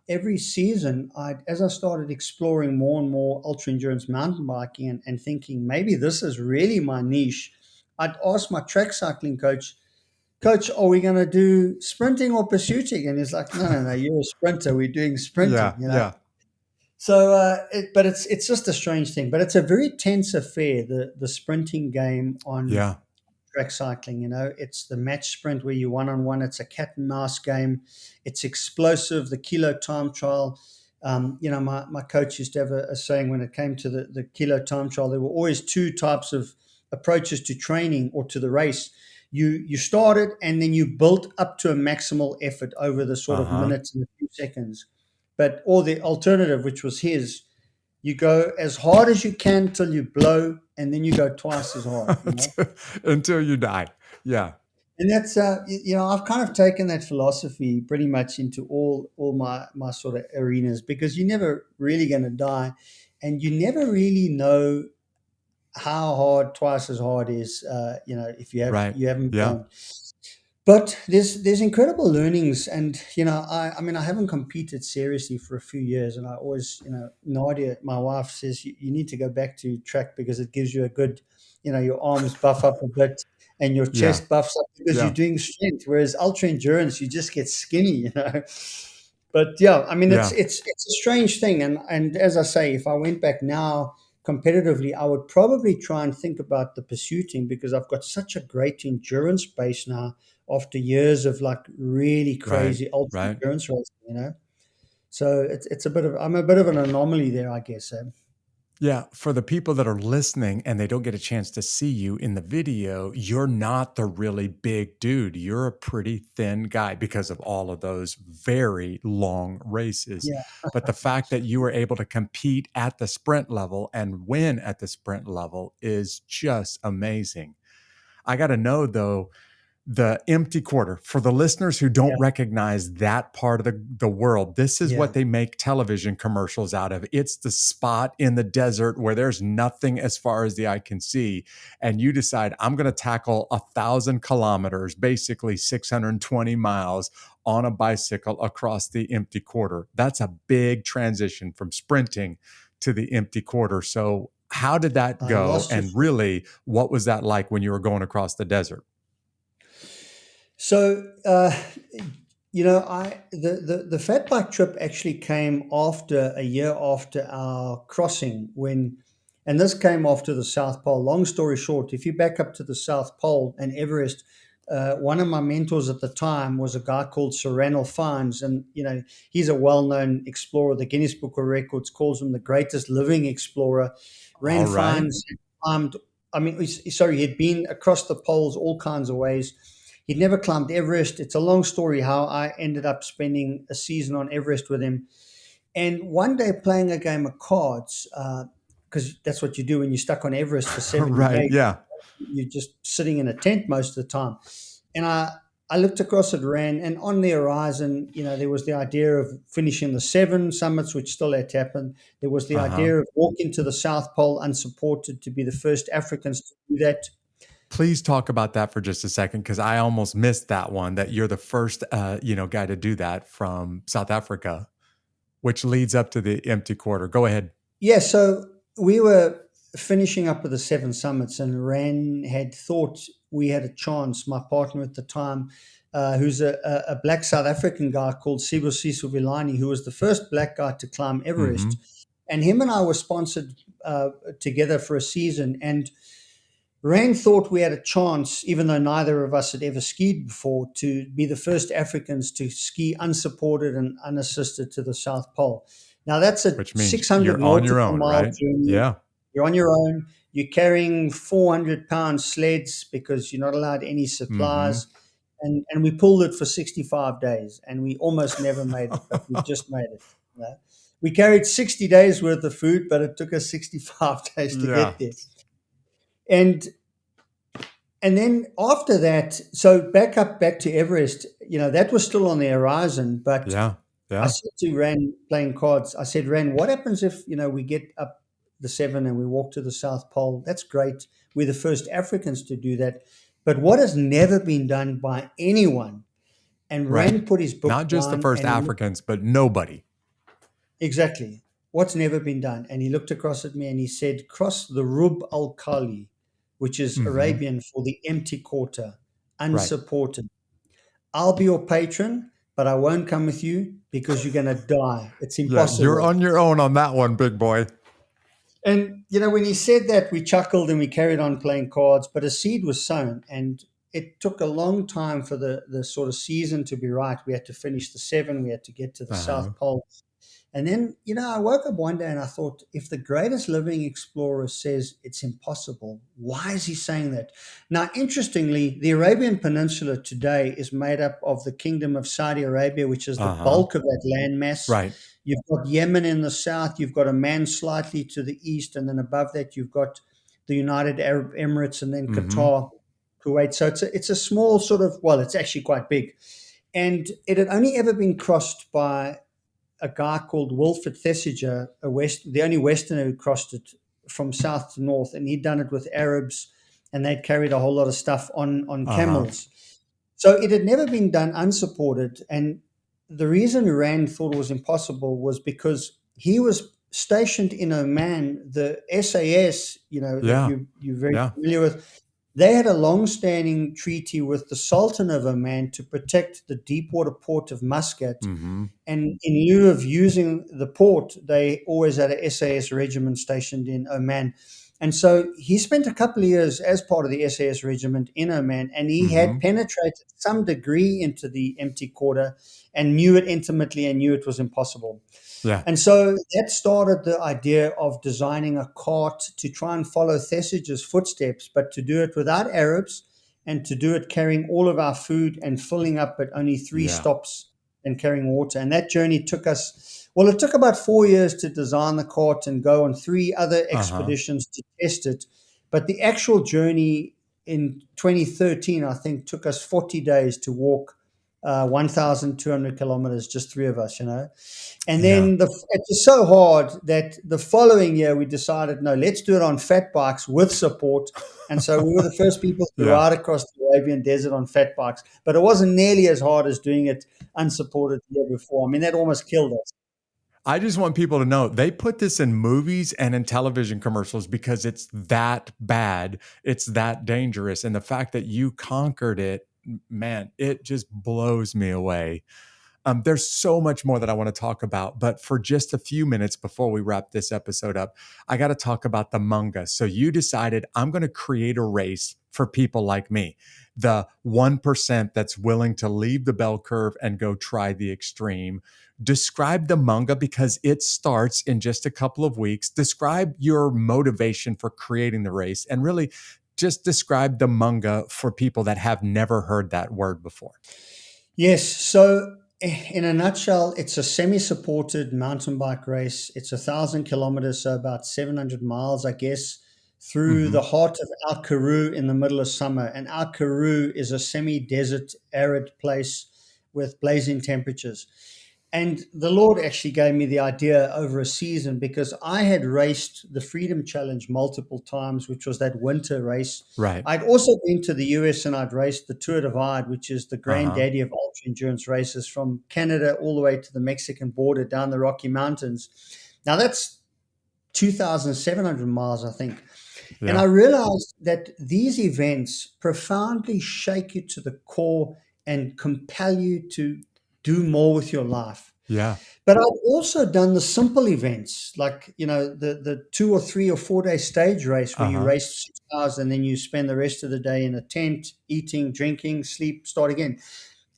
every season, as I started exploring more and more ultra endurance mountain biking, and thinking maybe this is really my niche, I'd ask my track cycling coach, are we going to do sprinting or pursuing? And he's like, no, no, no, you're a sprinter. We're doing Yeah. sprinting. Yeah. So, but it's just a strange thing. But it's a very tense affair, the sprinting game on Yeah. track cycling. It's the match sprint where you're one on one. It's a cat and mouse game. It's explosive. The kilo time trial. My coach used to have a saying when it came to the kilo time trial. There were always two types of approaches to training or to the race. You started, and then you built up to a maximal effort over the sort of Uh-huh. minutes and a few seconds. Or the alternative, which was his, you go as hard as you can till you blow, and then you go twice as hard. Until you die. Yeah. And that's I've kind of taken that philosophy pretty much into all my sort of arenas, because you're never really going to die, and you never really know how hard twice as hard is. If Right. you haven't Yeah. blown. But there's incredible learnings, and I mean, I haven't competed seriously for a few years, and I always, Nadia, my wife, says you need to go back to track, because it gives you a good, your arms buff up a bit, and your Yeah. chest buffs up, because you're Yeah. doing strength, whereas ultra endurance, you just get skinny. But yeah, I mean, it's Yeah. it's it's a strange thing, and as I say, if I went back now competitively, I would probably try and think about the pursuing, because I've got such a great endurance base now after years of like really Right. crazy ultra Right. endurance racing. So it's I'm a bit of an anomaly there, I guess. Yeah, for the people that are listening and they don't get a chance to see you in the video, you're not the really big dude. You're a pretty thin guy because of all of those very long races. Yeah. But the fact that you were able to compete at the sprint level and win at the sprint level is just amazing. I got to know though, the empty quarter for the listeners who don't Yeah. recognize that part of the world. This is Yeah. what they make television commercials out of. It's the spot in the desert where there's nothing as far as the eye can see. And you decide, I'm going to tackle 1,000 kilometers, basically 620 miles on a bicycle across the empty quarter. That's a big transition from sprinting to the empty quarter. So how did that I go? lost you. And really, what was that like when you were going across the desert? So, the fat bike trip actually came after a year after our crossing, and this came after the South Pole. Long story short, if you back up to the South Pole and Everest, one of my mentors at the time was a guy called Sir Ranulph Fiennes, and he's a well-known explorer. The Guinness Book of Records calls him the greatest living explorer. All Ran right. Fiennes had climbed. I mean, sorry, he'd been across the poles all kinds of ways. He'd never climbed Everest. It's a long story how I ended up spending a season on Everest with him. And one day playing a game of cards, because that's what you do when you're stuck on Everest for 70 Right. days. Yeah. You're just sitting in a tent most of the time. And I looked across at Ran, and on the horizon, there was the idea of finishing the 7 summits, which still had to happen. There was the Uh-huh. idea of walking to the South Pole unsupported, to be the first Africans to do that. Please talk about that for just a second, because I almost missed that one, that you're the first, guy to do that from South Africa, which leads up to the empty quarter. Go ahead. Yeah, so we were finishing up with the 7 summits, and Ran had thought we had a chance. My partner at the time, who's a black South African guy called Sibusiso Vilani, who was the first black guy to climb Hmm. Everest. And him and I were sponsored together for a season. And Ran thought we had a chance, even though neither of us had ever skied before, to be the first Africans to ski unsupported and unassisted to the South Pole. Now that's a Which means 600 you're on your nautical own, mile right? journey. Yeah. You're on your own. You're carrying 400-pound sleds because you're not allowed any Mm-hmm. supplies. And we pulled it for 65 days, and we almost never made it, but we just made it. You know? We carried 60 days worth of food, but it took us 65 days to Yeah. get there. And then after that, so back to Everest, that was still on the horizon, but Yeah. I Yeah. said to Ran, playing cards, I said, Ran, what happens if, we get up the 7 and we walk to the South Pole? That's great. We're the first Africans to do that. But what has never been done by anyone? And Right. Ran put his book Not just the down first and he looked, Africans, but nobody. exactly, what's never been done. And he looked across at me and he said, cross the Rub al Khali, which is Mm-hmm. Arabian for the empty quarter, Right. unsupported. I'll be your patron, but I won't come with you because you're going to die. It's Yeah. You're impossible. on your own on that one, big boy. And, when he said that, we chuckled and we carried on playing cards, but a seed was sown. And it took a long time for the sort of season to be right. We had to finish the 7, we had to get to the Uh-huh. South Pole. And then, I woke up one day and I thought, if the greatest living explorer says it's impossible, why is he saying that? Now, interestingly, the Arabian Peninsula today is made up of the Kingdom of Saudi Arabia, which is the Uh-huh. bulk of that landmass. Right. You've got Yemen in the south, you've got Oman slightly to the east, and then above that, you've got the United Arab Emirates and then Mm-hmm. Qatar, Kuwait. So it's a small sort of, well, it's actually quite big. And it had only ever been crossed by a guy called Wilfred Thesiger, the only Westerner who crossed it from south to north, and he'd done it with Arabs, and they'd carried a whole lot of stuff on Uh-huh. camels. So it had never been done unsupported, and the reason Rand thought it was impossible was because he was stationed in Oman. The SAS, that Yeah. you're very Yeah. familiar with, they had a long-standing treaty with the Sultan of Oman to protect the deepwater port of Muscat. Mm-hmm. And in lieu of using the port, they always had a SAS regiment stationed in Oman. And so he spent a couple of years as part of the SAS regiment in Oman, and he Mm-hmm. had penetrated some degree into the empty quarter and knew it intimately and knew it was impossible. Yeah. And so that started the idea of designing a cart to try and follow Thesiger's footsteps, but to do it without Arabs and to do it carrying all of our food and filling up at only 3 Yeah. stops and carrying water. And that journey took us, well, it took about 4 years to design the cart and go on 3 other Uh-huh. expeditions to test it. But the actual journey in 2013, I think, took us 40 days to walk 1,200 kilometers, just 3 of us. And Yeah. then it was so hard that the following year we decided, no, let's do it on fat bikes with support. And so we were the first people to Yeah. ride across the Arabian desert on fat bikes. But it wasn't nearly as hard as doing it unsupported the year before. I mean, that almost killed us. I just want people to know they put this in movies and in television commercials because it's that bad. It's that dangerous. And the fact that you conquered it, man, it just blows me away. There's so much more that I want to talk about, but for just a few minutes before we wrap this episode up, I got to talk about the Munga. So you decided I'm going to create a race for people like me, the 1% that's willing to leave the bell curve and go try the extreme. Describe the Munga because it starts in just a couple of weeks. Describe your motivation for creating the race and really just describe the Munga for people that have never heard that word before. Yes. So, in a nutshell, it's a semi-supported mountain bike race. It's 1,000 kilometers, so about 700 miles, I guess, through Mm-hmm. the heart of Al Karoo in the middle of summer. And Al Karoo is a semi-desert, arid place with blazing temperatures. And the Lord actually gave me the idea over a season because I had raced the Freedom Challenge multiple times, which was that winter race. Right. I'd also been to the US and I'd raced the Tour Divide, which is the Uh-huh. granddaddy of ultra endurance races from Canada all the way to the Mexican border down the Rocky Mountains. Now that's 2,700 miles, I think. And I Yeah. realized that these events profoundly shake you to the core and compel you to do more with your life. Yeah. But I've also done the simple events, like, the 2 or 3 or 4 day stage race where you Uh-huh. race 6 hours and then you spend the rest of the day in a tent, eating, drinking, sleep, start again.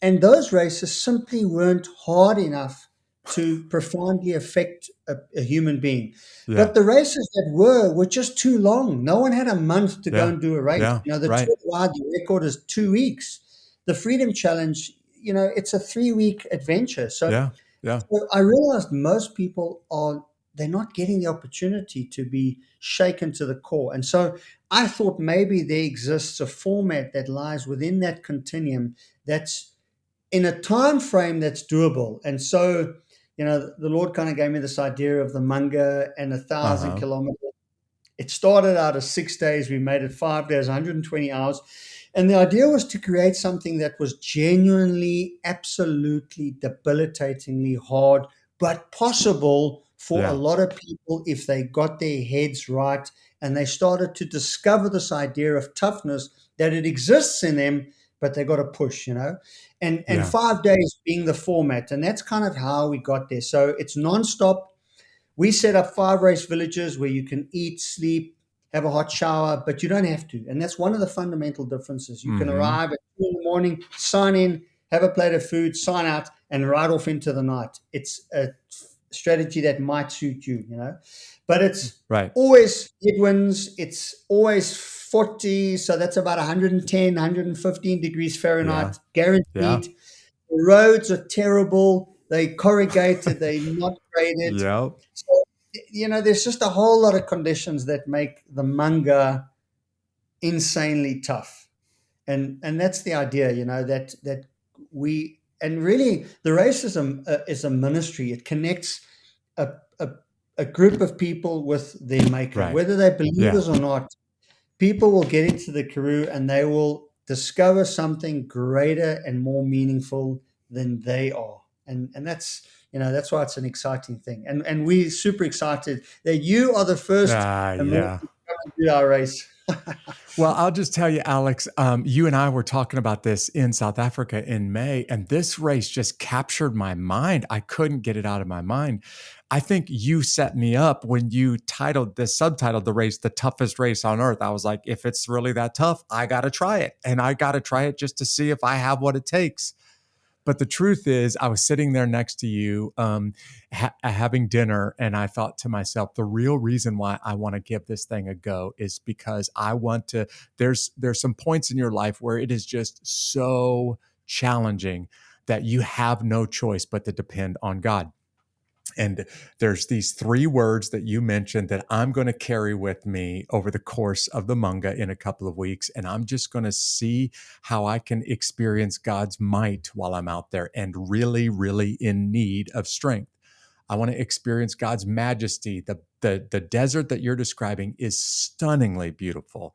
And those races simply weren't hard enough to profoundly affect a human being. Yeah. But the races that were just too long. No one had a month to go Yeah. and do a race. Yeah. The Right. Tour Wide, the record is 2 weeks. The Freedom Challenge, it's a 3-week adventure. Yeah. Yeah. So I realized most people they're not getting the opportunity to be shaken to the core. And so I thought maybe there exists a format that lies within that continuum that's in a time frame that's doable. And so, the Lord kind of gave me this idea of the Munga and 1,000 Uh-huh. kilometers. It started out as 6 days. We made it 5 days, 120 hours. And the idea was to create something that was genuinely, absolutely debilitatingly hard, but possible for a Yeah. lot of people if they got their heads right and they started to discover this idea of toughness, that it exists in them, but they got to push. And Yeah. 5 days being the format. And that's kind of how we got there. So it's nonstop. We set up 5 race villages where you can eat, sleep, have a hot shower, but you don't have to. And that's one of the fundamental differences. You can Mm-hmm. arrive at 2 in the morning, sign in, have a plate of food, sign out, and ride off into the night. It's a strategy that might suit you. But it's Right. always headwinds. It's always 40. So that's about 110, 115 degrees Yeah. Fahrenheit, Yeah. guaranteed. The roads are terrible. They corrugated. They're not graded. Yep. So, there's just a whole lot of conditions that make the Munga insanely tough. And that's the idea, that we, and really the racism is a ministry. It connects a, a, a group of people with their maker, Right. whether they're Yeah. believers or not. People will get into the Karoo and they will discover something greater and more meaningful than they are. And that's why it's an exciting thing. And we're super excited that you are the first American Yeah. to come and do our race. Well, I'll just tell you, Alex, you and I were talking about this in South Africa in May, and this race just captured my mind. I couldn't get it out of my mind. I think you set me up when you subtitled the race, The Toughest Race on Earth. I was like, if it's really that tough, I got to try it. And I got to try it just to see if I have what it takes. But the truth is, I was sitting there next to you, having dinner, and I thought to myself, the real reason why I want to give this thing a go is because I want to. There's some points in your life where it is just so challenging that you have no choice but to depend on God. And there's these 3 words that you mentioned that I'm going to carry with me over the course of the Munga in a couple of weeks. And I'm just going to see how I can experience God's might while I'm out there and really, really in need of strength. I want to experience God's majesty. The desert that you're describing is stunningly beautiful.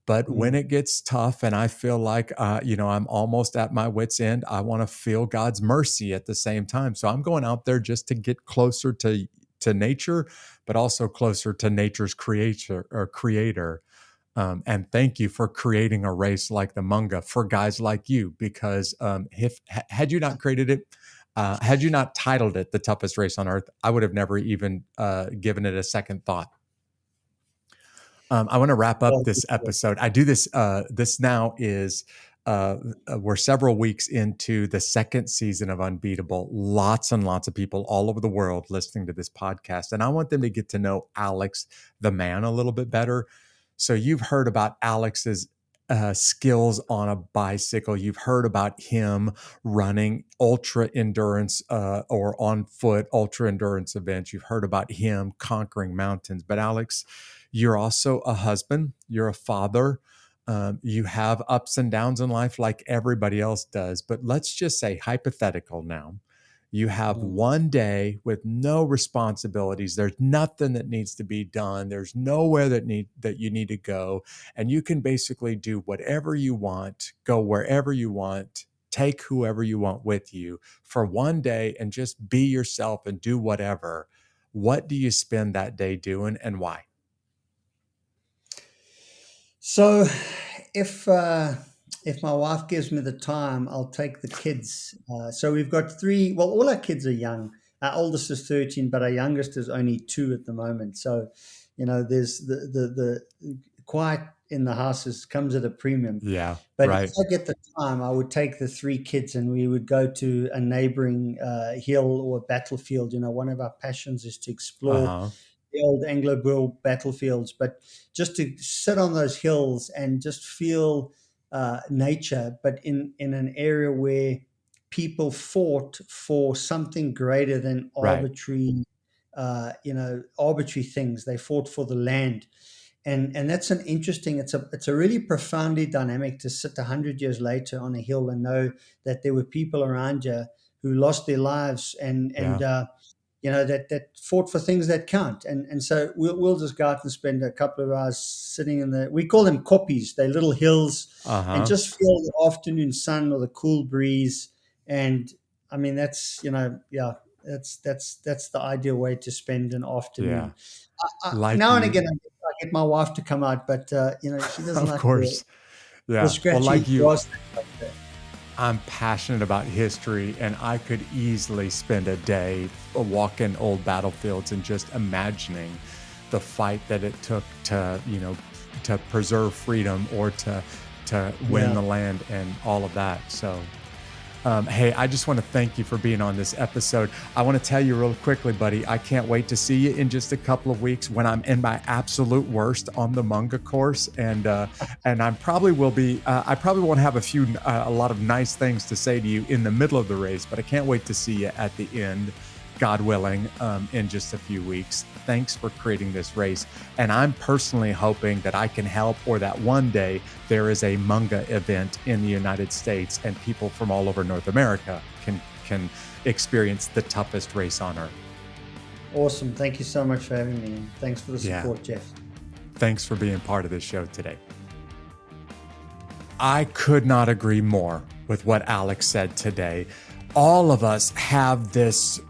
But when Mm. it gets tough and I feel like, I'm almost at my wit's end, I want to feel God's mercy at the same time. So I'm going out there just to get closer to nature, but also closer to nature's creator. And thank you for creating a race like the Munga for guys like you, because had you not created it, had you not titled it The Toughest Race on Earth, I would have never even given it a second thought. I want to wrap up Well, this episode. I do this. This now is we're several weeks into the second season of Unbeatable. Lots and lots of people all over the world listening to this podcast, and I want them to get to know Alex, the man, a little bit better. So you've heard about Alex's skills on a bicycle. You've heard about him running ultra endurance or on foot ultra endurance events. You've heard about him conquering mountains. But Alex, you're also a husband, you're a father. You have ups and downs in life like everybody else does. But let's just say, hypothetical now, you have mm. one day with no responsibilities. There's nothing that needs to be done. There's nowhere that you need to go. And you can basically do whatever you want, go wherever you want, take whoever you want with you for one day and just be yourself and do whatever. What do you spend that day doing and why? So if my wife gives me the time, I'll take the kids. So we've got 3. Well, all our kids are young. Our oldest is 13, but our youngest is only 2 at the moment. So, there's the quite in the house comes at a premium. Yeah. But if Right. I get the time, I would take the three kids and we would go to a neighboring hill or battlefield. One of our passions is to explore Uh-huh. the old Anglo-Boer battlefields, but just to sit on those hills and just feel nature, but in an area where people fought for something greater than Right. arbitrary things. They fought for the land. And that's an interesting, it's a really profoundly dynamic to sit 100 years later on a hill and know that there were people around you who lost their lives and Yeah. that fought for things that count. And so we'll just go out and spend a couple of hours sitting we call them koppies, they're little hills, and Uh-huh. just feel the afternoon sun or the cool breeze. And I mean, yeah, that's the ideal way to spend an Yeah. afternoon. Like Now and you. again, I get my wife to come out, but she doesn't Of like course. the Yeah. Well, scratchy like you, grass things like that. I'm passionate about history, and I could easily spend a day walking old battlefields and just imagining the fight that it took to preserve freedom or to win Yeah. the land and all of that. So, hey, I just want to thank you for being on this episode. I want to tell you real quickly, buddy, I can't wait to see you in just a couple of weeks when I'm in my absolute worst on the Munga course. And I probably will be, I probably won't have a lot of nice things to say to you in the middle of the race, but I can't wait to see you at the end, God willing, in just a few weeks. Thanks for creating this race. And I'm personally hoping that I can help, or that one day there is a Munga event in the United States and people from all over North America can experience the toughest race on earth. Awesome. Thank you so much for having me. And thanks for the Yeah. support, Jeff. Thanks for being part of this show today. I could not agree more with what Alex said today. All of us have this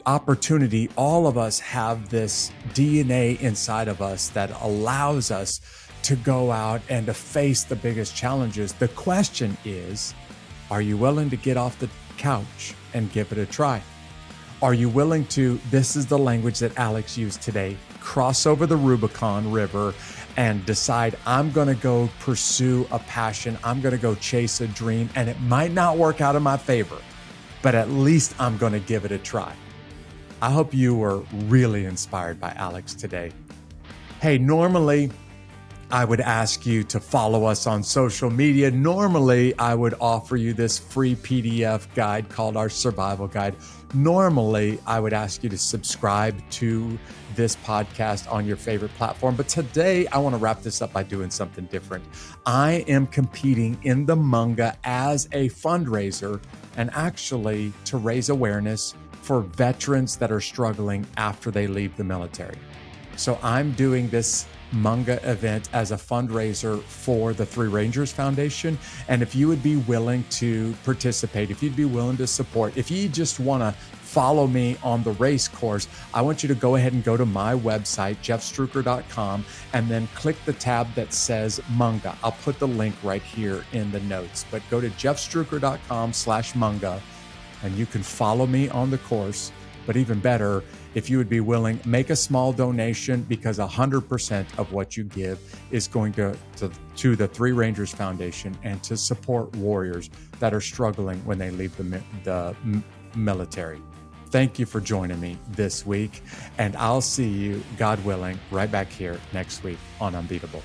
opportunity. All of us have this DNA inside of us that allows us to go out and to face the biggest challenges. The question is, are you willing to get off the couch and give it a try? Are you willing to, this is the language that Alex used today, cross over the Rubicon River and decide, I'm going to go pursue a passion. I'm going to go chase a dream, and it might not work out in my favor, but at least I'm going to give it a try. I hope you were really inspired by Alex today. Hey, normally I would ask you to follow us on social media. Normally I would offer you this free PDF guide called our survival guide. Normally I would ask you to subscribe to this podcast on your favorite platform. But today I want to wrap this up by doing something different. I am competing in the Munga as a fundraiser, and actually to raise awareness for veterans that are struggling after they leave the military. So I'm doing this Munga event as a fundraiser for the Three Rangers Foundation. And if you would be willing to participate, if you'd be willing to support, if you just want to follow me on the race course, I want you to go ahead and go to my website, jeffstrucker.com, and then click the tab that says Munga. I'll put the link right here in the notes, but go to jeffstrucker.com/Munga and you can follow me on the course. But even better, if you would be willing, make a small donation, because 100% of what you give is going to the Three Rangers Foundation and to support warriors that are struggling when they leave the military. Thank you for joining me this week, and I'll see you, God willing, right back here next week on Unbeatable.